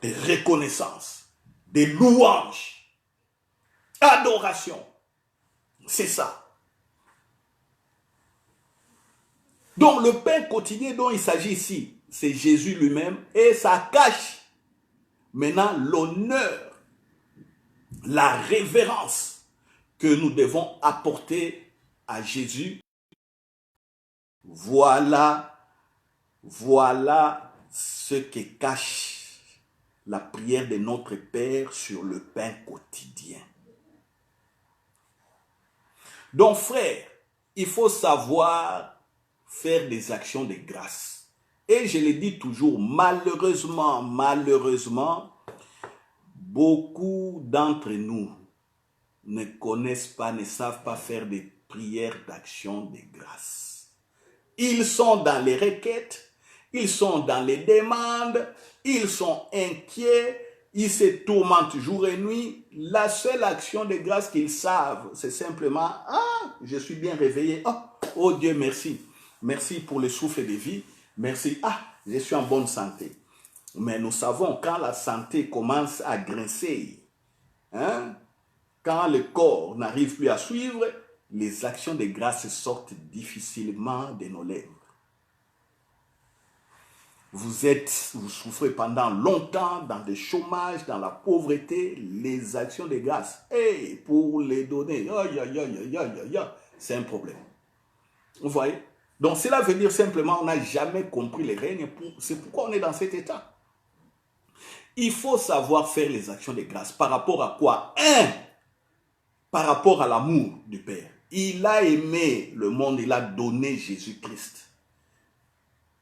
Des reconnaissances, des louanges, adoration. C'est ça. Donc le pain quotidien dont il s'agit ici, c'est Jésus lui-même et ça cache maintenant l'honneur, la révérence que nous devons apporter à Jésus. Voilà ce que cache la prière de notre Père sur le pain quotidien. Donc frère, il faut savoir faire des actions de grâce. Et je le dis toujours, malheureusement, beaucoup d'entre nous ne connaissent pas, ne savent pas faire des prières d'action de grâce. Ils sont dans les requêtes, ils sont dans les demandes, ils sont inquiets, ils se tourmentent jour et nuit. La seule action de grâce qu'ils savent, c'est simplement, ah, je suis bien réveillé. Oh Dieu, merci. Merci pour le souffle de vie. Merci. Ah, je suis en bonne santé. Mais nous savons, quand la santé commence à grincer, quand le corps n'arrive plus à suivre, les actions de grâce sortent difficilement de nos lèvres. Vous souffrez pendant longtemps dans le chômage, dans la pauvreté, les actions de grâce. Et pour les donner, c'est un problème. Vous voyez? Donc cela veut dire simplement on n'a jamais compris les règnes. C'est pourquoi on est dans cet état. Il faut savoir faire les actions de grâce. Par rapport à quoi? Par rapport à l'amour du Père. Il a aimé le monde, il a donné Jésus-Christ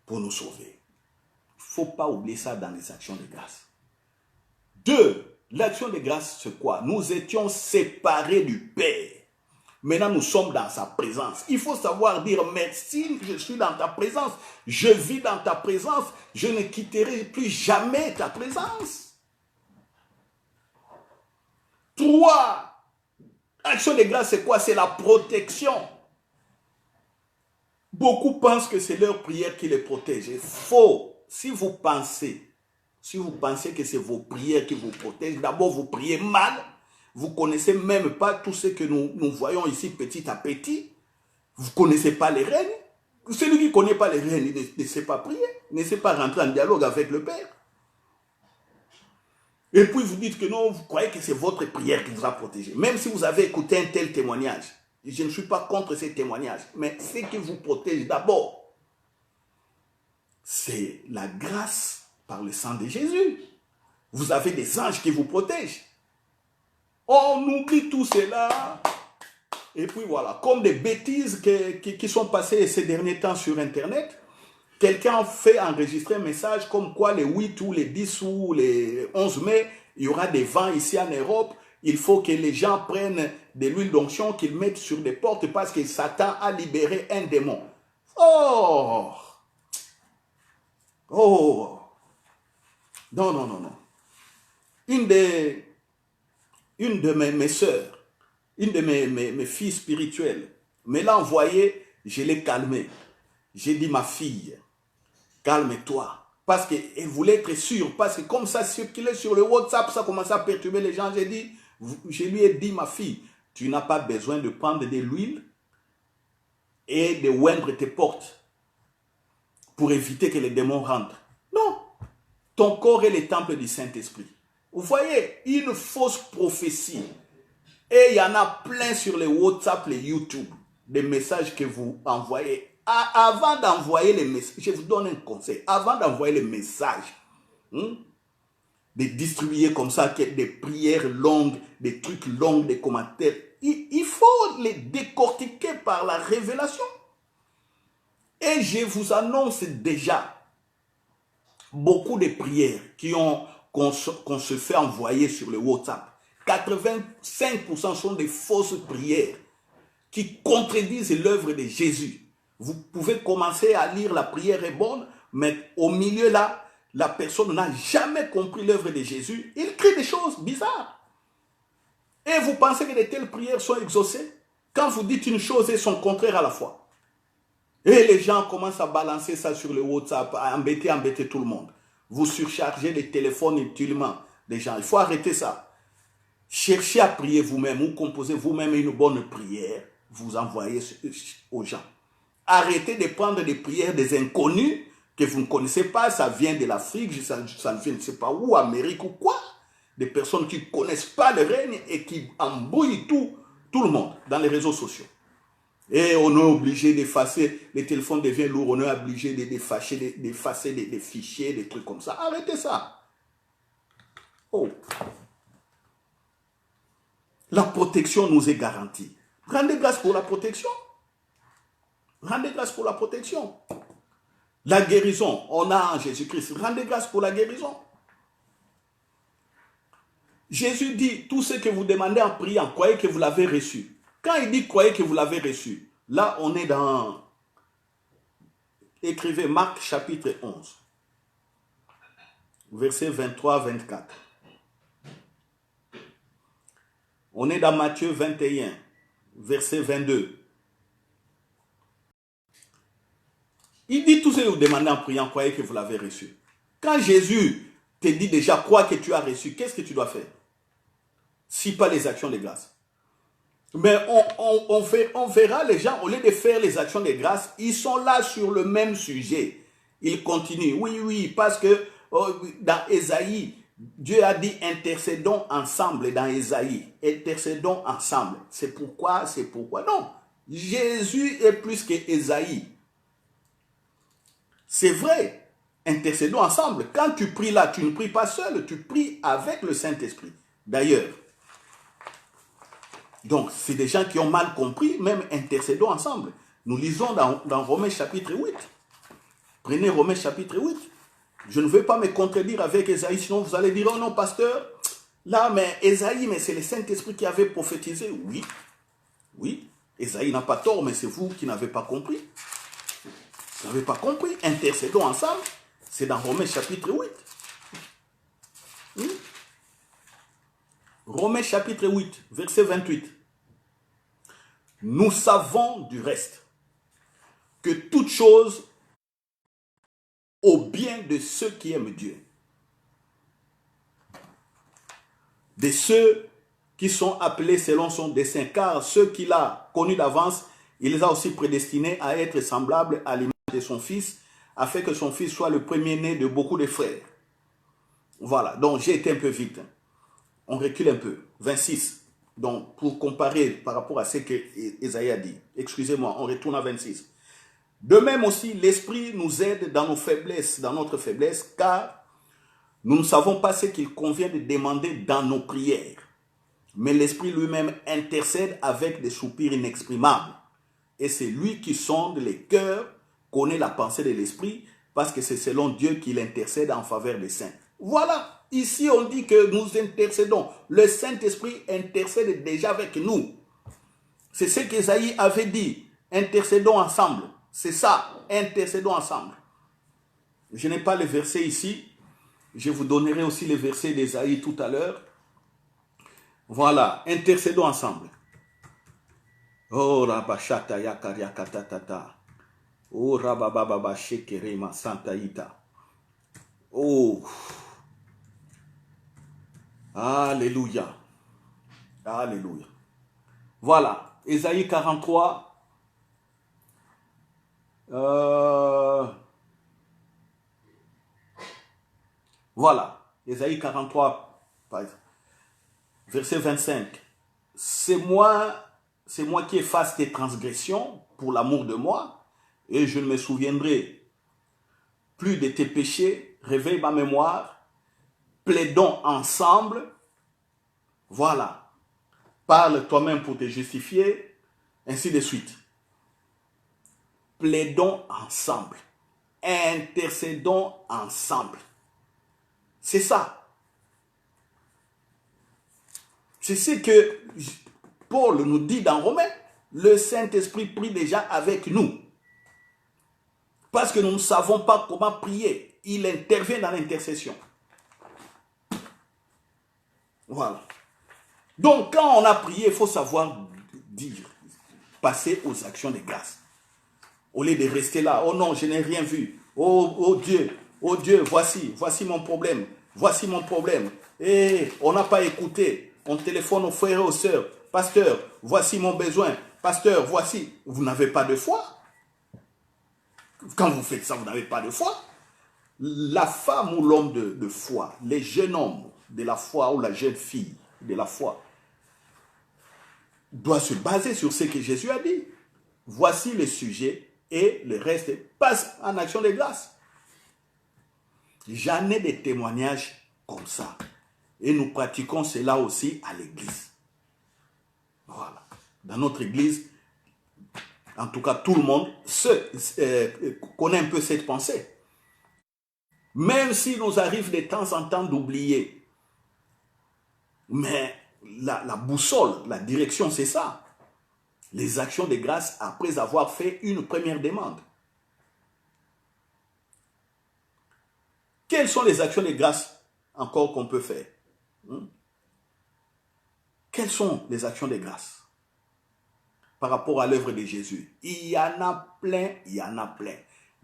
pour nous sauver. Il ne faut pas oublier ça dans les actions de grâce. 2. L'action de grâce, c'est quoi? Nous étions séparés du Père. Maintenant, nous sommes dans sa présence. Il faut savoir dire merci, je suis dans ta présence. Je vis dans ta présence. Je ne quitterai plus jamais ta présence. 3. Action de grâce, c'est quoi? C'est la protection. Beaucoup pensent que c'est leur prière qui les protège. C'est faux. Si vous pensez que c'est vos prières qui vous protègent, d'abord vous priez mal. Vous ne connaissez même pas tout ce que nous voyons ici petit à petit. Vous ne connaissez pas les règnes. Celui qui ne connaît pas les règnes ne sait pas prier, ne sait pas rentrer en dialogue avec le Père. Et puis vous dites que non, vous croyez que c'est votre prière qui vous a protégé. Même si vous avez écouté un tel témoignage, je ne suis pas contre ces témoignages, mais ce qui vous protège d'abord, c'est la grâce par le sang de Jésus. Vous avez des anges qui vous protègent. On oublie tout cela. Et puis voilà, comme des bêtises qui sont passées ces derniers temps sur Internet, quelqu'un fait enregistrer un message comme quoi les 8 ou les 10 ou les 11 mai, il y aura des vents ici en Europe. Il faut que les gens prennent de l'huile d'onction, qu'ils mettent sur des portes parce que Satan a libéré un démon. Oh! Non. Une de mes soeurs, une de mes filles spirituelles, me l'a envoyé, je l'ai calmée. J'ai dit, ma fille, calme-toi. Parce qu'elle voulait être sûre. Parce que comme ça circulait sur le WhatsApp, ça commençait à perturber les gens. Je lui ai dit, ma fille, tu n'as pas besoin de prendre de l'huile et de oindre tes portes pour éviter que les démons rentrent. Non. Ton corps est le temple du Saint-Esprit. Vous voyez, une fausse prophétie. Et il y en a plein sur les WhatsApp, les YouTube, des messages que vous envoyez. Avant d'envoyer les messages, je vous donne un conseil. Avant d'envoyer les messages, de distribuer comme ça des prières longues, des trucs longs, des commentaires, il faut les décortiquer par la révélation. Et je vous annonce déjà beaucoup de prières qu'on se fait envoyer sur le WhatsApp. 85% sont des fausses prières qui contredisent l'œuvre de Jésus. Vous pouvez commencer à lire la prière est bonne, mais au milieu là, la personne n'a jamais compris l'œuvre de Jésus. Il crie des choses bizarres. Et vous pensez que de telles prières sont exaucées quand vous dites une chose et son contraire à la fois. Et les gens commencent à balancer ça sur le WhatsApp, à embêter tout le monde. Vous surchargez les téléphones inutilement des gens. Il faut arrêter ça. Cherchez à prier vous-même ou composez vous-même une bonne prière. Vous envoyez aux gens. Arrêtez de prendre des prières des inconnus que vous ne connaissez pas. Ça vient de l'Afrique, ça vient je ne sais pas où, Amérique ou quoi. Des personnes qui ne connaissent pas le règne et qui embrouillent tout le monde dans les réseaux sociaux. Et on est obligé d'effacer, les téléphones deviennent lourds, on est obligé d'effacer des fichiers, des trucs comme ça. Arrêtez ça. Oh. La protection nous est garantie. Rendez grâce pour la protection. Rendez grâce pour la protection. La guérison, on a en Jésus-Christ. Rendez grâce pour la guérison. Jésus dit, tout ce que vous demandez en priant, croyez que vous l'avez reçu. Quand il dit croyez que vous l'avez reçu, là on est dans, écrivez Marc chapitre 11, versets 23-24. On est dans Matthieu 21, verset 22. Il dit tout ce que vous demandez en priant, croyez que vous l'avez reçu. Quand Jésus te dit déjà, crois que tu as reçu, qu'est-ce que tu dois faire? Si pas les actions de grâce. Mais on verra les gens, au lieu de faire les actions de grâce, ils sont là sur le même sujet. Ils continuent. Oui, parce que dans Ésaïe, Dieu a dit intercédons ensemble dans Ésaïe. Intercédons ensemble. C'est pourquoi. Non. Jésus est plus que Ésaïe. C'est vrai. Intercédons ensemble. Quand tu pries là, tu ne pries pas seul, tu pries avec le Saint-Esprit. D'ailleurs, donc, c'est des gens qui ont mal compris, même intercédons ensemble. Nous lisons dans Romains chapitre 8. Prenez Romains chapitre 8. Je ne veux pas me contredire avec Ésaïe, sinon vous allez dire, oh non, pasteur, là, mais Ésaïe, mais c'est le Saint-Esprit qui avait prophétisé. Oui, Ésaïe n'a pas tort, mais c'est vous qui n'avez pas compris. Vous n'avez pas compris. Intercédons ensemble, c'est dans Romains chapitre 8. Romains chapitre 8, verset 28. Nous savons du reste que toute chose au bien de ceux qui aiment Dieu, de ceux qui sont appelés selon son dessein, car ceux qu'il a connus d'avance, il les a aussi prédestinés à être semblables à l'image de son fils, afin que son fils soit le premier-né de beaucoup de frères. Voilà, donc j'ai été un peu vite. On recule un peu. 26. Donc, pour comparer par rapport à ce que Ésaïe a dit. Excusez-moi, on retourne à 26. De même aussi, l'Esprit nous aide dans nos faiblesses, dans notre faiblesse, car nous ne savons pas ce qu'il convient de demander dans nos prières. Mais l'Esprit lui-même intercède avec des soupirs inexprimables. Et c'est lui qui sonde les cœurs, connaît la pensée de l'Esprit, parce que c'est selon Dieu qu'il intercède en faveur des saints. Voilà. Ici, on dit que nous intercédons. Le Saint-Esprit intercède déjà avec nous. C'est ce qu'Ésaïe avait dit. Intercédons ensemble. C'est ça. Intercédons ensemble. Je n'ai pas les versets ici. Je vous donnerai aussi les versets d'Ésaïe tout à l'heure. Voilà. Intercédons ensemble. Oh, Rabashata Yakariakatatata. Oh, Rabababa Shekerema Santaïta. Oh, alléluia. Alléluia. Voilà, Ésaïe 43. Voilà, Ésaïe 43, verset 25. C'est moi qui efface tes transgressions pour l'amour de moi, et je ne me souviendrai plus de tes péchés. Réveille ma mémoire, plaidons ensemble. Voilà, parle toi-même pour te justifier, ainsi de suite. Plaidons ensemble, intercédons ensemble. C'est ça. C'est ce que Paul nous dit dans Romains. Le Saint-Esprit prie déjà avec nous. Parce que nous ne savons pas comment prier. Il intervient dans l'intercession. Voilà. Donc, quand on a prié, il faut savoir dire, passer aux actions de grâce. Au lieu de rester là, oh non, je n'ai rien vu. Oh Dieu, voici mon problème. Voici mon problème. Et on n'a pas écouté. On téléphone aux frères et aux sœurs. Pasteur, voici mon besoin. Pasteur, voici. Vous n'avez pas de foi. Quand vous faites ça, vous n'avez pas de foi. La femme ou l'homme de foi, les jeunes hommes de la foi ou la jeune fille de la foi, doit se baser sur ce que Jésus a dit. Voici le sujet et le reste passe en action de grâce. J'en ai des témoignages comme ça. Et nous pratiquons cela aussi à l'église. Voilà. Dans notre église, en tout cas tout le monde connaît un peu cette pensée. Même s'il nous arrive de temps en temps d'oublier. Mais la boussole, la direction, c'est ça. Les actions de grâce après avoir fait une première demande. Quelles sont les actions de grâce encore qu'on peut faire? Quelles sont les actions de grâce par rapport à l'œuvre de Jésus? Il y en a plein, il y en a plein.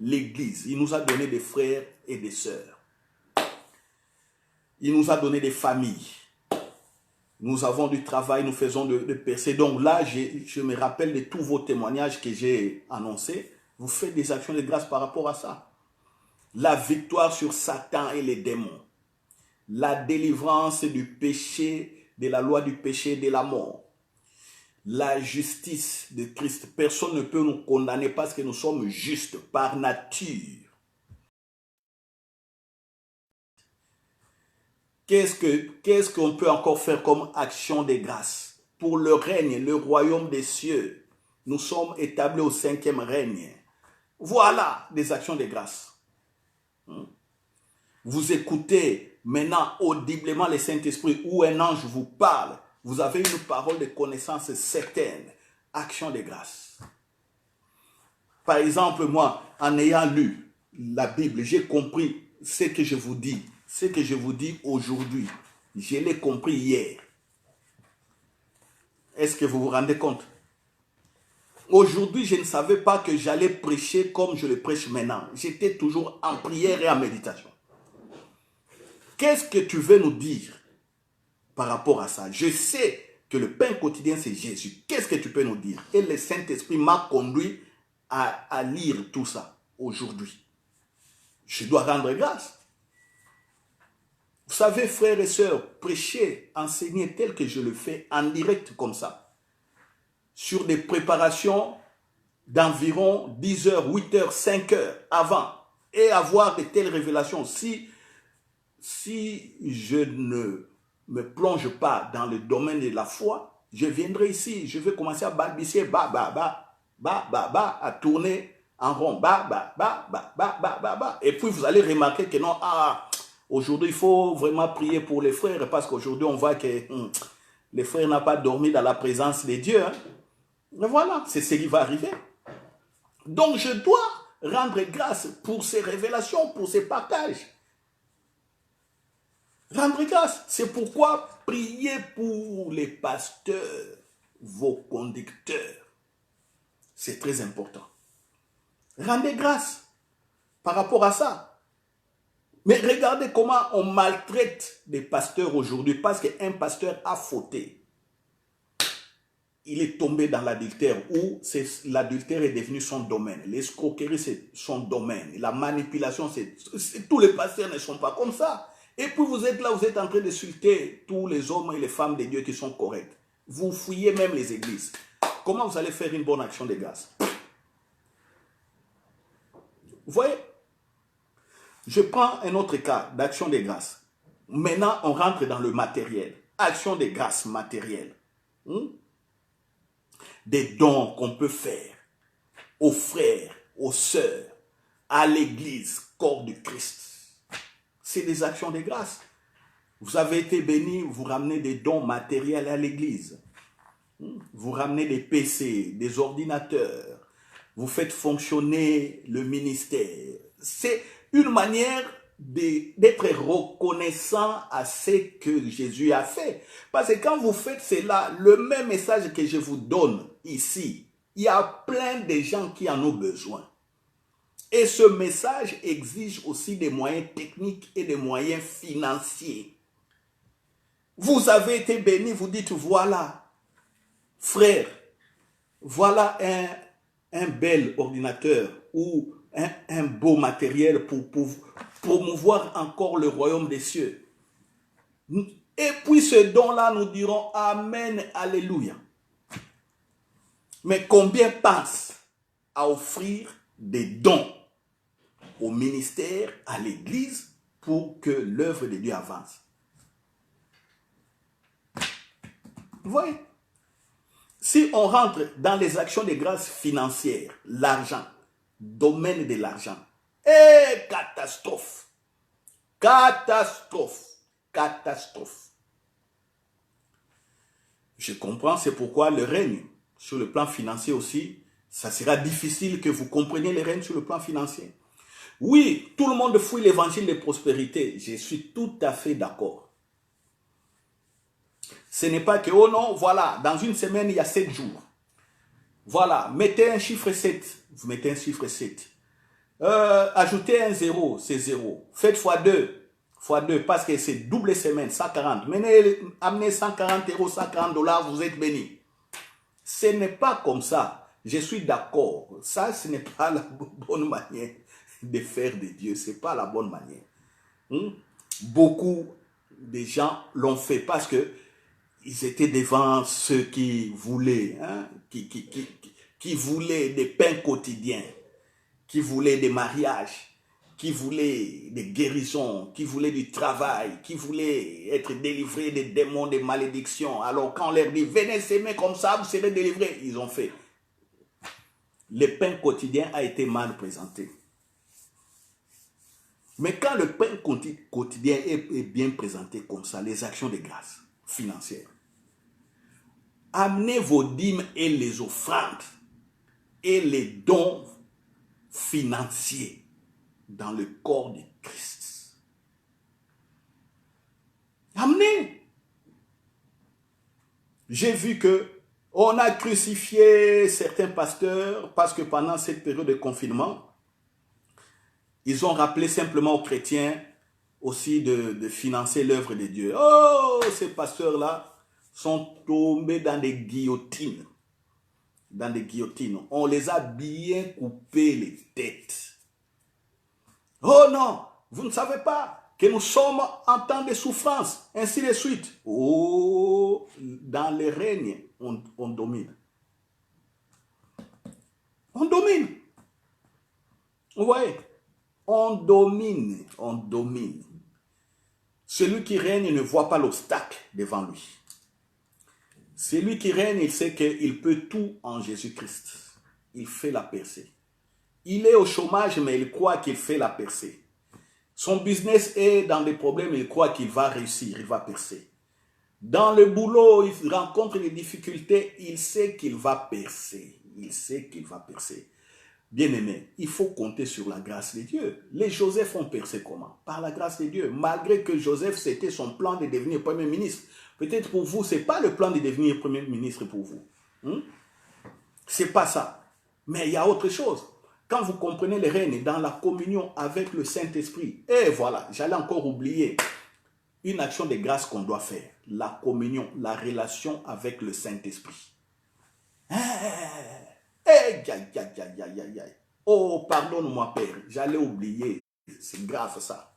L'Église, il nous a donné des frères et des sœurs. Il nous a donné des familles. Nous avons du travail, nous faisons de percées. Donc là, je me rappelle de tous vos témoignages que j'ai annoncés. Vous faites des actions de grâce par rapport à ça. La victoire sur Satan et les démons. La délivrance du péché, de la loi du péché et de la mort. La justice de Christ. Personne ne peut nous condamner parce que nous sommes justes par nature. Qu'est-ce qu'on peut encore faire comme action de grâce? Pour le règne, le royaume des cieux. Nous sommes établis au 5e règne. Voilà des actions de grâce. Vous écoutez maintenant audiblement le Saint-Esprit ou un ange vous parle. Vous avez une parole de connaissance certaine. Action de grâce. Par exemple, moi, en ayant lu la Bible, j'ai compris ce que je vous dis. Ce que je vous dis aujourd'hui, je l'ai compris hier. Est-ce que vous vous rendez compte? Aujourd'hui, je ne savais pas que j'allais prêcher comme je le prêche maintenant. J'étais toujours en prière et en méditation. Qu'est-ce que tu veux nous dire par rapport à ça? Je sais que le pain quotidien, c'est Jésus. Qu'est-ce que tu peux nous dire? Et le Saint-Esprit m'a conduit à lire tout ça aujourd'hui. Je dois rendre grâce. Vous savez, frères et sœurs, prêcher, enseigner tel que je le fais en direct comme ça, sur des préparations d'environ 10 heures, 8 heures, 5 heures avant, et avoir de telles révélations. Si je ne me plonge pas dans le domaine de la foi, je viendrai ici, je vais commencer à balbutier, à tourner en rond, et puis vous allez remarquer que non, aujourd'hui il faut vraiment prier pour les frères, parce qu'aujourd'hui on voit que les frères n'ont pas dormi dans la présence de Dieu. Mais voilà, c'est ce qui va arriver. Donc je dois rendre grâce pour ces révélations, pour ces partages. Rendre grâce, c'est pourquoi priez pour les pasteurs, vos conducteurs. C'est très important. Rendez grâce par rapport à ça. Mais regardez comment on maltraite des pasteurs aujourd'hui parce qu'un pasteur a fauté. Il est tombé dans l'adultère ou l'adultère est devenu son domaine. L'escroquerie, c'est son domaine. La manipulation, tous les pasteurs ne sont pas comme ça. Et puis vous êtes là, vous êtes en train d'insulter tous les hommes et les femmes de Dieu qui sont corrects. Vous fouillez même les églises. Comment vous allez faire une bonne action de grâce? Vous voyez? Je prends un autre cas d'action de grâce. Maintenant, on rentre dans le matériel. Action de grâce matérielle. Des dons qu'on peut faire aux frères, aux sœurs, à l'église, corps du Christ. C'est des actions de grâce. Vous avez été béni, vous ramenez des dons matériels à l'église. Vous ramenez des PC, des ordinateurs. Vous faites fonctionner le ministère. C'est une manière d'être reconnaissant à ce que Jésus a fait. Parce que quand vous faites cela, le même message que je vous donne ici, il y a plein de gens qui en ont besoin. Et ce message exige aussi des moyens techniques et des moyens financiers. Vous avez été béni, vous dites, voilà, frère, voilà un bel ordinateur ou un beau matériel pour promouvoir encore le royaume des cieux. Et puis ce don-là, nous dirons Amen, Alléluia. Mais combien pensent à offrir des dons au ministère, à l'église, pour que l'œuvre de Dieu avance? Vous voyez? Si on rentre dans les actions de grâce financières, l'argent, domaine de l'argent, et catastrophe, catastrophe, catastrophe. Je comprends, c'est pourquoi le règne sur le plan financier aussi, ça sera difficile que vous compreniez le règne sur le plan financier. Oui, tout le monde fouille l'évangile de prospérité, je suis tout à fait d'accord. Ce n'est pas que, oh non, voilà, dans une semaine, il y a 7 jours. Voilà, mettez un chiffre 7, vous mettez un chiffre 7. Ajoutez un 0, c'est 0. Faites x2, parce que c'est double semaine, 140. Amenez 140 €, 140 $, vous êtes béni. Ce n'est pas comme ça. Je suis d'accord. Ça, ce n'est pas la bonne manière de faire de Dieu. Ce n'est pas la bonne manière. Beaucoup de gens l'ont fait parce que ils étaient devant ceux qui voulaient, qui voulaient des pains quotidiens, qui voulaient des mariages, qui voulaient des guérisons, qui voulaient du travail, qui voulaient être délivrés des démons, des malédictions. Alors quand on leur dit, venez s'aimer comme ça, vous serez délivrés, ils ont fait. Le pain quotidien a été mal présenté. Mais quand le pain quotidien est bien présenté comme ça, les actions de grâce financières, amenez vos dîmes et les offrandes et les dons financiers dans le corps de Christ. Amenez. J'ai vu que on a crucifié certains pasteurs parce que pendant cette période de confinement, ils ont rappelé simplement aux chrétiens aussi de financer l'œuvre de Dieu. Oh, ces pasteurs-là sont tombés dans des guillotines. Dans des guillotines. On les a bien coupé les têtes. Oh non, vous ne savez pas que nous sommes en temps de souffrance, ainsi de suite. Oh, dans les règnes, on domine. On domine. Vous voyez? On domine, on domine. Celui qui règne ne voit pas l'obstacle devant lui. Celui qui règne, il sait qu'il peut tout en Jésus-Christ. Il fait la percée. Il est au chômage, mais il croit qu'il fait la percée. Son business est dans des problèmes, il croit qu'il va réussir, il va percer. Dans le boulot, il rencontre des difficultés, il sait qu'il va percer. Il sait qu'il va percer. Bien-aimé, il faut compter sur la grâce de Dieu. Les Joseph ont percé comment? Par la grâce de Dieu. Malgré que Joseph, c'était son plan de devenir Premier ministre. Peut-être pour vous, ce n'est pas le plan de devenir Premier ministre pour vous. Ce n'est pas ça. Mais il y a autre chose. Quand vous comprenez le règne dans la communion avec le Saint-Esprit, et voilà, j'allais encore oublier une action de grâce qu'on doit faire. La communion, la relation avec le Saint-Esprit. Oh, pardonne-moi, Père, j'allais oublier. C'est grave ça.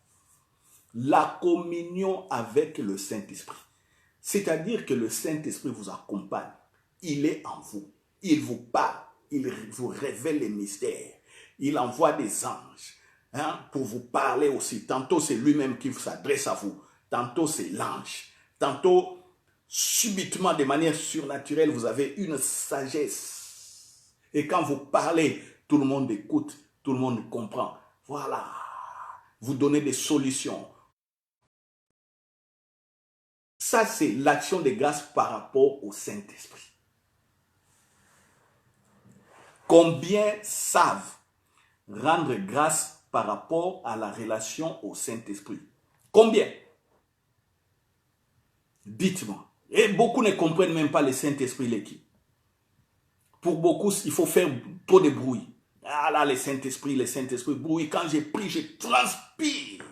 La communion avec le Saint-Esprit. C'est-à-dire que le Saint-Esprit vous accompagne. Il est en vous. Il vous parle. Il vous révèle les mystères. Il envoie des anges pour vous parler aussi. Tantôt, c'est lui-même qui s'adresse à vous. Tantôt, c'est l'ange. Tantôt, subitement, de manière surnaturelle, vous avez une sagesse. Et quand vous parlez, tout le monde écoute, tout le monde comprend. Voilà. Vous donnez des solutions. Ça, c'est l'action de grâce par rapport au Saint-Esprit. Combien savent rendre grâce par rapport à la relation au Saint-Esprit? Combien? Dites-moi. Et beaucoup ne comprennent même pas le Saint-Esprit, les qui. Pour beaucoup, il faut faire trop de bruit. Ah là, le Saint-Esprit, bruit. Quand j'ai pris, je transpire.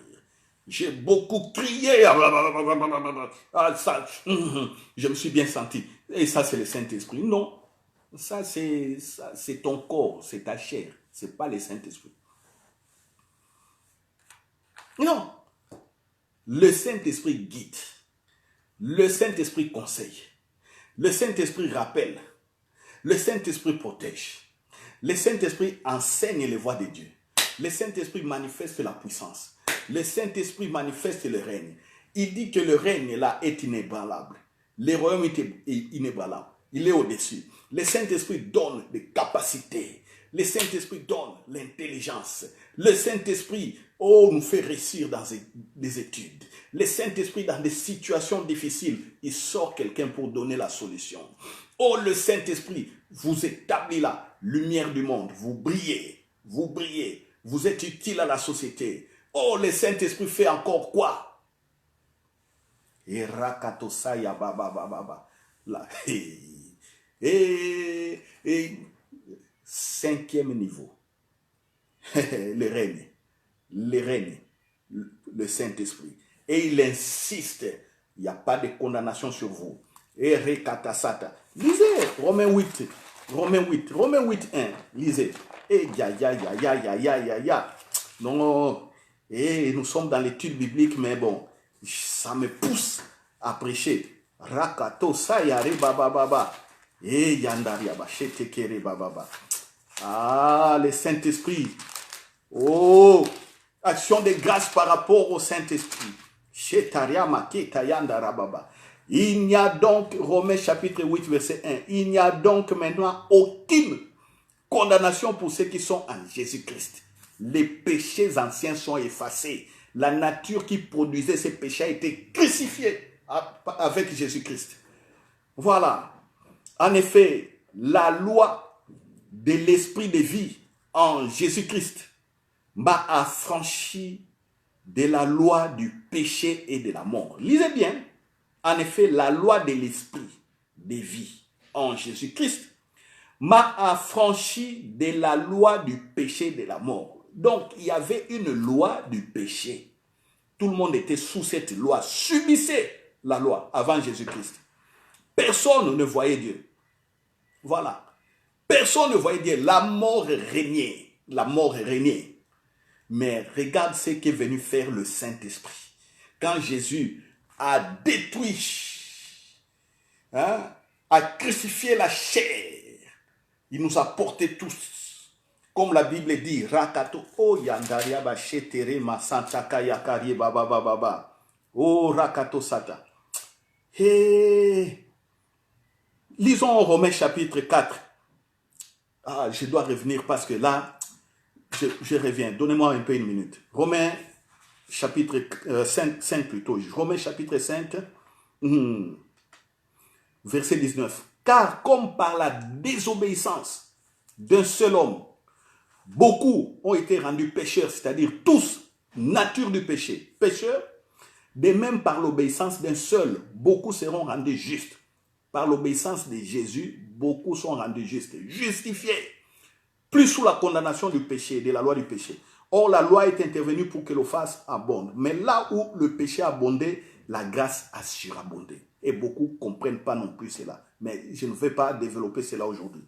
J'ai beaucoup crié. Ah, ça, je me suis bien senti. Et ça, c'est le Saint-Esprit. Non. Ça, c'est ton corps, c'est ta chair. Ce n'est pas le Saint-Esprit. Non. Le Saint-Esprit guide. Le Saint-Esprit conseille. Le Saint-Esprit rappelle. Le Saint-Esprit protège. Le Saint-Esprit enseigne les voies de Dieu. Le Saint-Esprit manifeste la puissance. Le Saint-Esprit manifeste le règne. Il dit que le règne là est inébranlable. Le royaume est inébranlable. Il est au-dessus. Le Saint-Esprit donne des capacités. Le Saint-Esprit donne l'intelligence. Le Saint-Esprit, nous fait réussir dans des études. Le Saint-Esprit, dans des situations difficiles, il sort quelqu'un pour donner la solution. Oh, le Saint-Esprit vous établit la lumière du monde. Vous brillez. Vous brillez. Vous êtes utile à la société. Oh, le Saint-Esprit fait encore quoi? Et rakatosaya baba baba. Là. Et cinquième niveau. Le règne. Le Saint-Esprit. Et il insiste. Il n'y a pas de condamnation sur vous. Et rekatasata. Lisez Romains 8, 1. Lisez. Et ya. Non. Et nous sommes dans l'étude biblique, mais bon, ça me pousse à prêcher. Rakato sayare baba baba. Et yandaria bachete kere baba. Ah, le Saint-Esprit. Oh, action de grâce par rapport au Saint-Esprit. Chetaria maketa yandara baba. Il n'y a donc, Romains chapitre 8, verset 1, il n'y a donc maintenant aucune condamnation pour ceux qui sont en Jésus-Christ. Les péchés anciens sont effacés. La nature qui produisait ces péchés a été crucifiée avec Jésus-Christ. Voilà. En effet, la loi de l'esprit de vie en Jésus-Christ m'a affranchi de la loi du péché et de la mort. Lisez bien. En effet, la loi de l'esprit de vie en Jésus-Christ m'a affranchi de la loi du péché et de la mort. Donc, il y avait une loi du péché. Tout le monde était sous cette loi, subissait la loi avant Jésus-Christ. Personne ne voyait Dieu. Voilà. Personne ne voyait Dieu. La mort régnait. La mort régnait. Mais regarde ce qu'est venu faire le Saint-Esprit. Quand Jésus a détruit, a crucifié la chair, il nous a portés tous. Comme la Bible dit, Rakato, oh yandaria ba shetere masantaka yakari baba baba. Oh Rakato sata. Hey. Lisons Romains chapitre 4. Ah, je dois revenir parce que là, je reviens. Donnez-moi un peu une minute. Romains chapitre 5 plutôt. Romains chapitre 5, verset 19. Car comme par la désobéissance d'un seul homme, beaucoup ont été rendus pécheurs, c'est-à-dire tous, nature du péché, pécheurs, de même par l'obéissance d'un seul, beaucoup seront rendus justes. Par l'obéissance de Jésus, beaucoup sont rendus justes, justifiés. plus sous la condamnation du péché, de la loi du péché. Or, la loi est intervenue pour que l'offense abonde. Mais là où le péché a abondé, la grâce a surabondé. Et beaucoup ne comprennent pas non plus cela. Mais je ne vais pas développer cela aujourd'hui.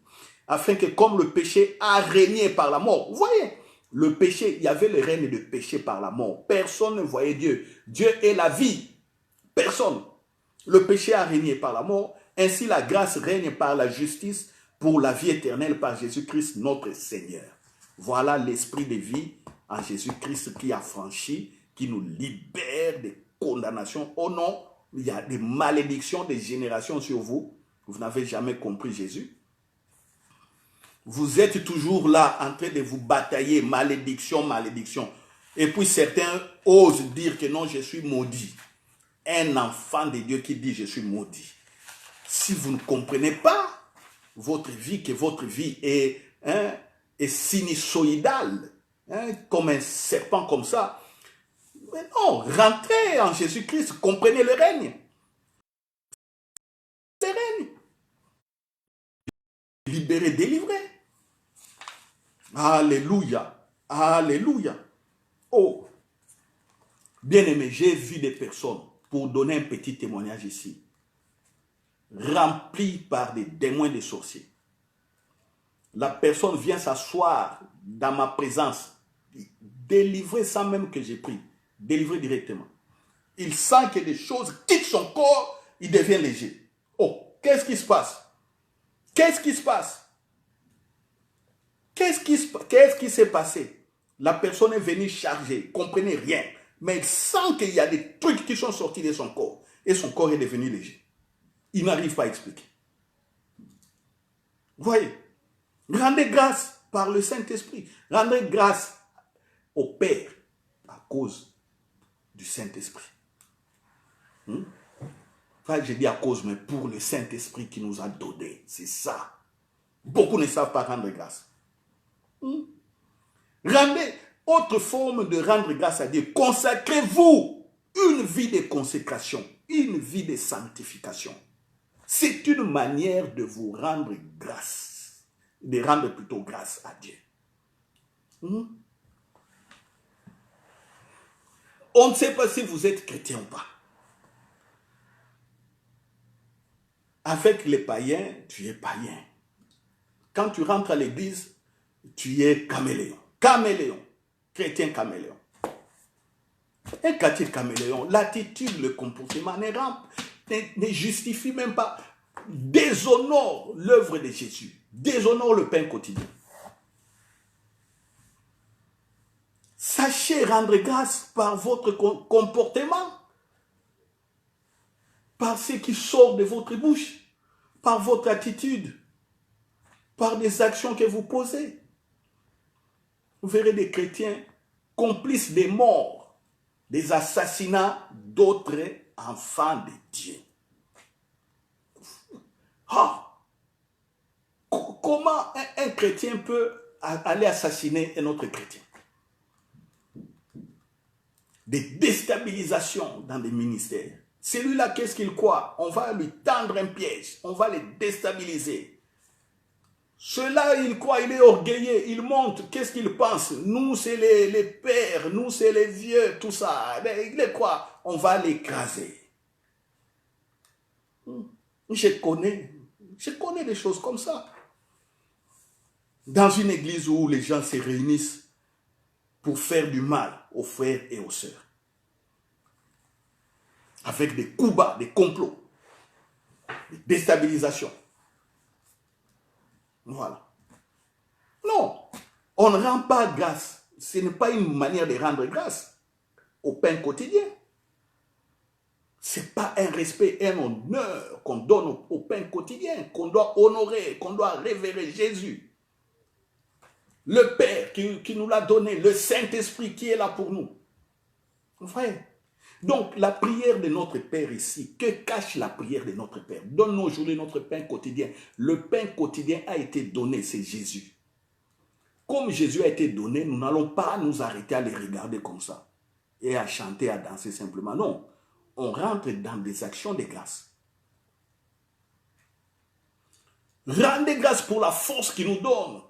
Afin que comme le péché a régné par la mort, vous voyez, le péché, il y avait le règne de péché par la mort. Personne ne voyait Dieu. Dieu est la vie. Personne. Le péché a régné par la mort. Ainsi, la grâce règne par la justice pour la vie éternelle par Jésus-Christ, notre Seigneur. Voilà l'esprit de vie en Jésus-Christ qui a franchi, qui nous libère des condamnations. Oh non, il y a des malédictions des générations sur vous. Vous n'avez jamais compris Jésus. Vous êtes toujours là en train de vous batailler, malédiction, malédiction. Et puis certains osent dire que non, je suis maudit. Un enfant de Dieu qui dit je suis maudit. Si vous ne comprenez pas votre vie, que votre vie est sinusoïdale, comme un serpent comme ça, mais non, rentrez en Jésus-Christ, comprenez le règne. Le règne. Libéré, délivré. Alléluia. Alléluia. Oh, bien-aimé, j'ai vu des personnes, pour donner un petit témoignage ici, remplies par des démons de sorciers. La personne vient s'asseoir dans ma présence, délivrée sans même que j'ai pris, délivrée directement. Il sent que des choses quittent son corps, il devient léger. Oh, qu'est-ce qui se passe? Qu'est-ce qui se passe? Qu'est-ce qui s'est passé? La personne est venue chargée, comprenez rien, mais il sent qu'il y a des trucs qui sont sortis de son corps, et son corps est devenu léger. Il n'arrive pas à expliquer. Vous voyez? Rendez grâce par le Saint-Esprit. Rendez grâce au Père à cause du Saint-Esprit. Enfin, je dis à cause, mais pour le Saint-Esprit qui nous a donné. C'est ça. Beaucoup ne savent pas rendre grâce. Rendez, autre forme de rendre grâce à Dieu. Consacrez-vous une vie de consécration, une vie de sanctification. C'est une manière de vous rendre grâce, de rendre plutôt grâce à Dieu. On ne sait pas si vous êtes chrétien ou pas. Avec les païens, tu es païen. Quand tu rentres à l'église, tu es caméléon. Caméléon. Chrétien caméléon. Un chrétien caméléon, l'attitude, le comportement ne justifie même pas, déshonore l'œuvre de Jésus, déshonore le pain quotidien. Sachez rendre grâce par votre comportement, par ce qui sort de votre bouche, par votre attitude, par des actions que vous posez. Vous verrez des chrétiens complices des morts, des assassinats d'autres enfants de Dieu. Comment un chrétien peut aller assassiner un autre chrétien? Des déstabilisations dans des ministères. Celui-là, qu'est-ce qu'il croit? On va lui tendre un piège, on va le déstabiliser. Cela, il croit, il est orgueilleux, il monte, qu'est-ce qu'il pense? Nous, c'est les pères, nous, c'est les vieux, tout ça. Il est quoi? On va l'écraser. Je connais des choses comme ça. Dans une église où les gens se réunissent pour faire du mal aux frères et aux sœurs. Avec des coups bas, des complots, des déstabilisations. Voilà. Non, on ne rend pas grâce. Ce n'est pas une manière de rendre grâce au pain quotidien. Ce n'est pas un respect, un honneur qu'on donne au pain quotidien, qu'on doit honorer, qu'on doit révérer Jésus. Le Père qui nous l'a donné, le Saint-Esprit qui est là pour nous. Vous voyez? Donc, la prière de notre Père ici, que cache la prière de notre Père? Donne-nous aujourd'hui notre pain quotidien. Le pain quotidien a été donné, c'est Jésus. Comme Jésus a été donné, nous n'allons pas nous arrêter à les regarder comme ça et à chanter, à danser simplement. Non, on rentre dans des actions de grâce. Rendez grâce pour la force qu'il nous donne.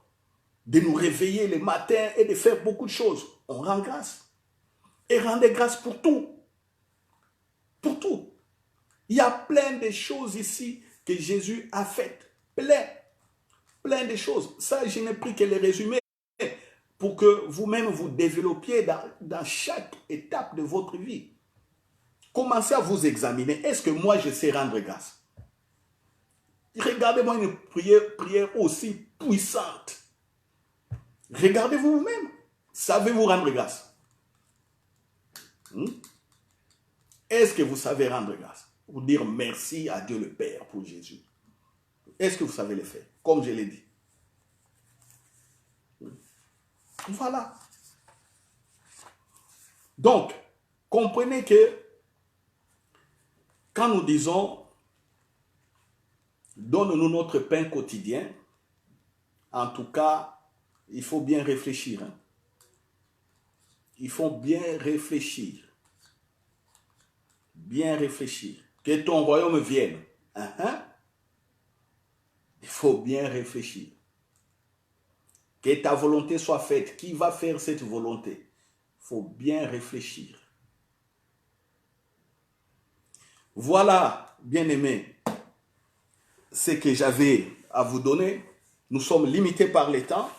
de nous réveiller le matin et de faire beaucoup de choses. On rend grâce. Et rendez grâce pour tout. Pour tout. Il y a plein de choses ici que Jésus a faites. Plein de choses. Ça, je n'ai pris que les résumés pour que vous-même vous développiez dans chaque étape de votre vie. Commencez à vous examiner. Est-ce que moi, je sais rendre grâce? Regardez-moi une prière aussi puissante. Regardez-vous vous-même. Savez-vous rendre grâce? Est-ce que vous savez rendre grâce? Vous dire merci à Dieu le Père pour Jésus. Est-ce que vous savez le faire? Comme je l'ai dit. Voilà. Donc, comprenez que quand nous disons donne-nous notre pain quotidien, en tout cas, il faut bien réfléchir. Hein. Il faut bien réfléchir. Bien réfléchir. Que ton royaume vienne. Il faut bien réfléchir. Que ta volonté soit faite. Qui va faire cette volonté? Il faut bien réfléchir. Voilà, bien-aimés, ce que j'avais à vous donner. Nous sommes limités par les temps.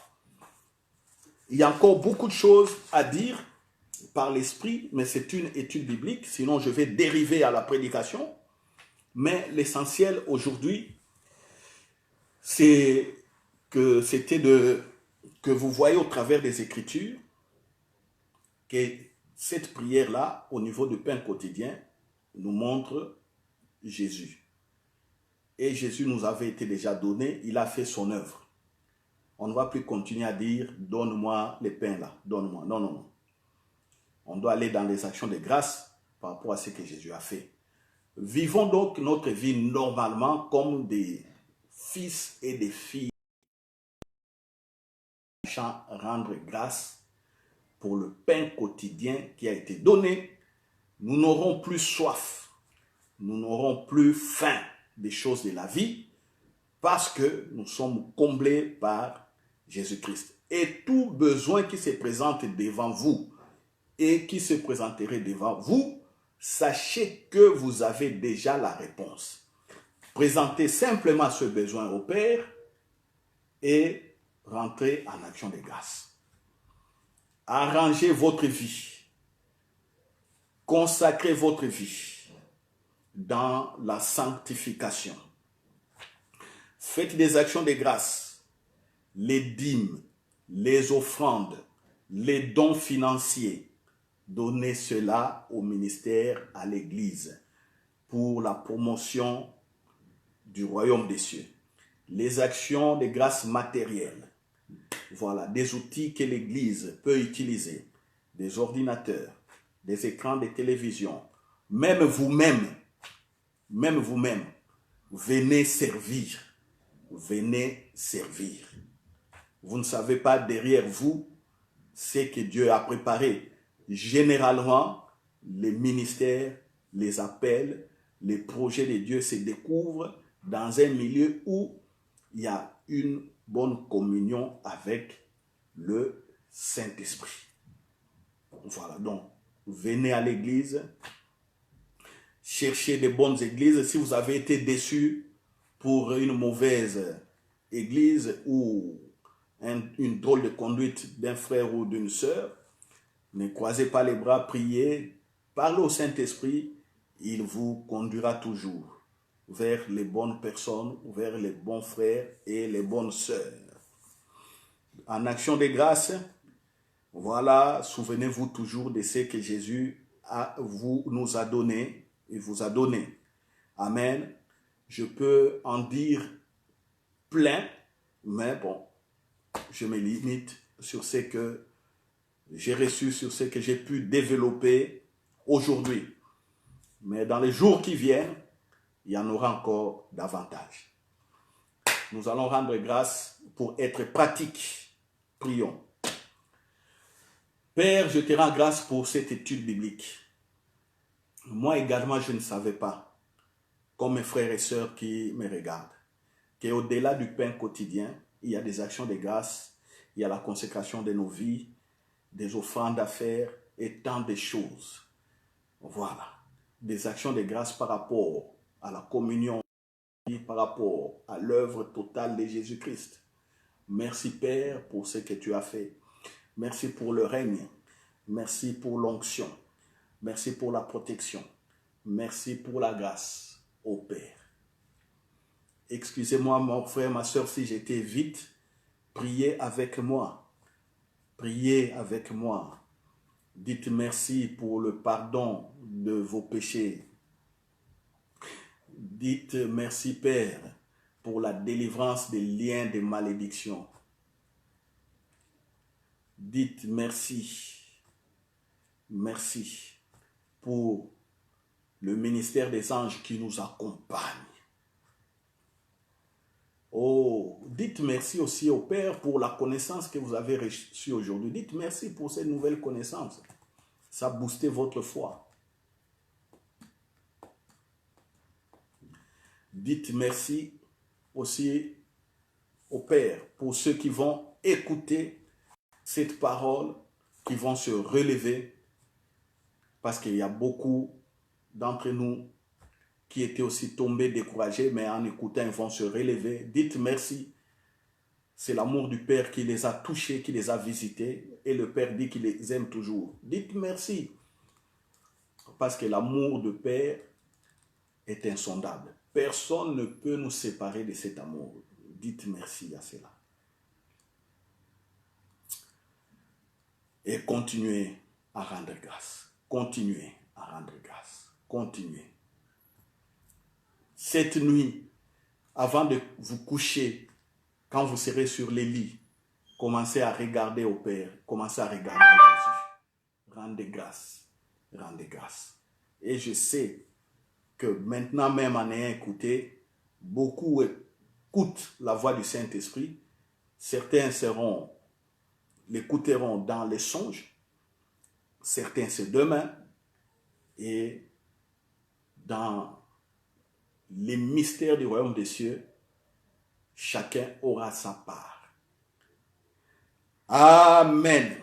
Il y a encore beaucoup de choses à dire par l'esprit, mais c'est une étude biblique, sinon je vais dériver à la prédication. Mais l'essentiel aujourd'hui, c'est que que vous voyez au travers des Écritures que cette prière-là, au niveau du pain quotidien, nous montre Jésus. Et Jésus nous avait été déjà donné, il a fait son œuvre. On ne va plus continuer à dire, donne-moi les pains là, donne-moi. Non, non, non. On doit aller dans les actions de grâce par rapport à ce que Jésus a fait. Vivons donc notre vie normalement comme des fils et des filles, rendre grâce pour le pain quotidien qui a été donné. Nous n'aurons plus soif, nous n'aurons plus faim des choses de la vie parce que nous sommes comblés par Jésus-Christ. Et tout besoin qui se présente devant vous et qui se présenterait devant vous, sachez que vous avez déjà la réponse. Présentez simplement ce besoin au Père et rentrez en action de grâce. Arrangez votre vie. Consacrez votre vie dans la sanctification. Faites des actions de grâce, les dîmes, les offrandes, les dons financiers. Donnez cela au ministère, à l'Église, pour la promotion du royaume des cieux. Les actions de grâce matérielles. Voilà, des outils que l'Église peut utiliser. Des ordinateurs, des écrans de télévision. Même vous-même, venez servir. Venez servir. Vous ne savez pas derrière vous ce que Dieu a préparé. Généralement, les ministères, les appels, les projets de Dieu se découvrent dans un milieu où il y a une bonne communion avec le Saint-Esprit. Voilà, donc, venez à l'église, cherchez de bonnes églises. Si vous avez été déçu pour une mauvaise église ou une drôle de conduite d'un frère ou d'une sœur, ne croisez pas les bras, priez, parlez au Saint-Esprit, il vous conduira toujours vers les bonnes personnes, vers les bons frères et les bonnes sœurs. En action de grâce, voilà, souvenez-vous toujours de ce que Jésus nous a donné et vous a donné. Amen. Je peux en dire plein, mais bon, je me limite sur ce que j'ai reçu, sur ce que j'ai pu développer aujourd'hui. Mais dans les jours qui viennent, il y en aura encore davantage. Nous allons rendre grâce pour être pratiques. Prions. Père, je te rends grâce pour cette étude biblique. Moi également, je ne savais pas, comme mes frères et sœurs qui me regardent, qu'au-delà du pain quotidien, il y a des actions de grâce il y a la consécration de nos vies, des offrandes à faire et tant de choses. Voilà, des actions de grâce par rapport à la communion, par rapport à l'œuvre totale de Jésus-Christ. Merci Père pour ce que tu as fait. Merci pour le règne. Merci pour l'onction. Merci pour la protection. Merci pour la grâce, ô Père. Excusez-moi mon frère, ma soeur, si j'étais vite. Priez avec moi. Priez avec moi. Dites merci pour le pardon de vos péchés. Dites merci Père pour la délivrance des liens de malédiction. Dites merci. Merci pour le ministère des anges qui nous accompagne. Oh, dites merci aussi au Père pour la connaissance que vous avez reçue aujourd'hui. Dites merci pour cette nouvelle connaissance. Ça a boosté votre foi. Dites merci aussi au Père pour ceux qui vont écouter cette parole, qui vont se relever, parce qu'il y a beaucoup d'entre nous qui étaient aussi tombés, découragés, mais en écoutant, ils vont se relever. Dites merci. C'est l'amour du Père qui les a touchés, qui les a visités, et le Père dit qu'il les aime toujours. Dites merci, parce que l'amour du Père est insondable. Personne ne peut nous séparer de cet amour. Dites merci à cela. Et continuez à rendre grâce. Continuez à rendre grâce. Continuez. Cette nuit, avant de vous coucher, quand vous serez sur les lits, commencez à regarder au Père. Commencez à regarder à Jésus. Rendez grâce. Rendez grâce. Et je sais que maintenant même en ayant écouté, beaucoup écoutent la voix du Saint-Esprit. Certains l'écouteront dans les songes. Certains c'est demain. Et dans les mystères du royaume des cieux, chacun aura sa part. Amen.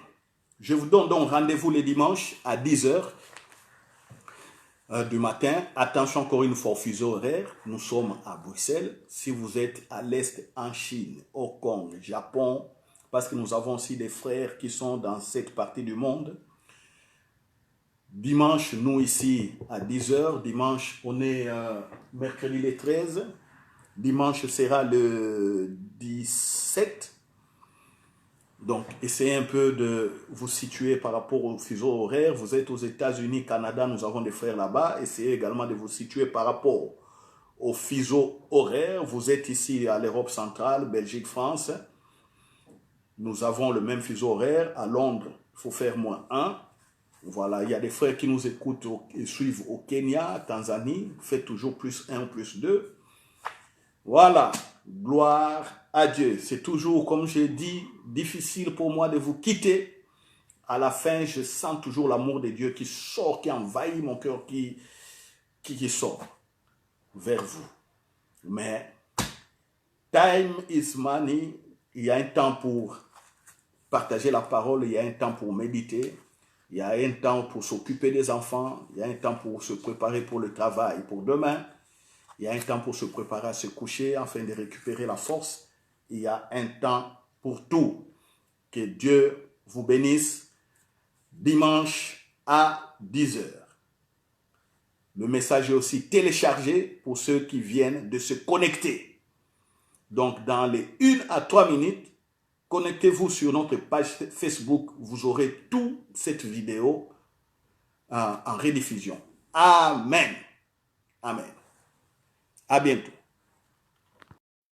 Je vous donne donc rendez-vous les dimanches à 10 h du matin. Attention encore une fois au fuseau horaire. Nous sommes à Bruxelles. Si vous êtes à l'Est, en Chine, au Congo, Japon, parce que nous avons aussi des frères qui sont dans cette partie du monde. Dimanche, nous ici à 10 h. Dimanche, on est mercredi le 13. Dimanche sera le 17. Donc, essayez un peu de vous situer par rapport au fuseau horaire. Vous êtes aux États-Unis, Canada, nous avons des frères là-bas. Essayez également de vous situer par rapport au fuseau horaire. Vous êtes ici à l'Europe centrale, Belgique, France. Nous avons le même fuseau horaire. À Londres, il faut faire -1. Voilà, il y a des frères qui nous écoutent et suivent au Kenya, Tanzanie. Faites toujours +1 ou +2. Voilà, gloire à Dieu. C'est toujours, comme j'ai dit, difficile pour moi de vous quitter. À la fin, je sens toujours l'amour de Dieu qui sort, qui envahit mon cœur, qui sort vers vous. Mais, time is money. Il y a un temps pour partager la parole, il y a un temps pour méditer, il y a un temps pour s'occuper des enfants, il y a un temps pour se préparer pour le travail, pour demain. Il y a un temps pour se préparer à se coucher afin de récupérer la force. Il y a un temps pour tout. Que Dieu vous bénisse. Dimanche à 10 h. Le message est aussi téléchargé pour ceux qui viennent de se connecter. Donc, dans les 1 à 3 minutes, connectez-vous sur notre page Facebook. Vous aurez toute cette vidéo en rediffusion. Amen. Amen. À bientôt.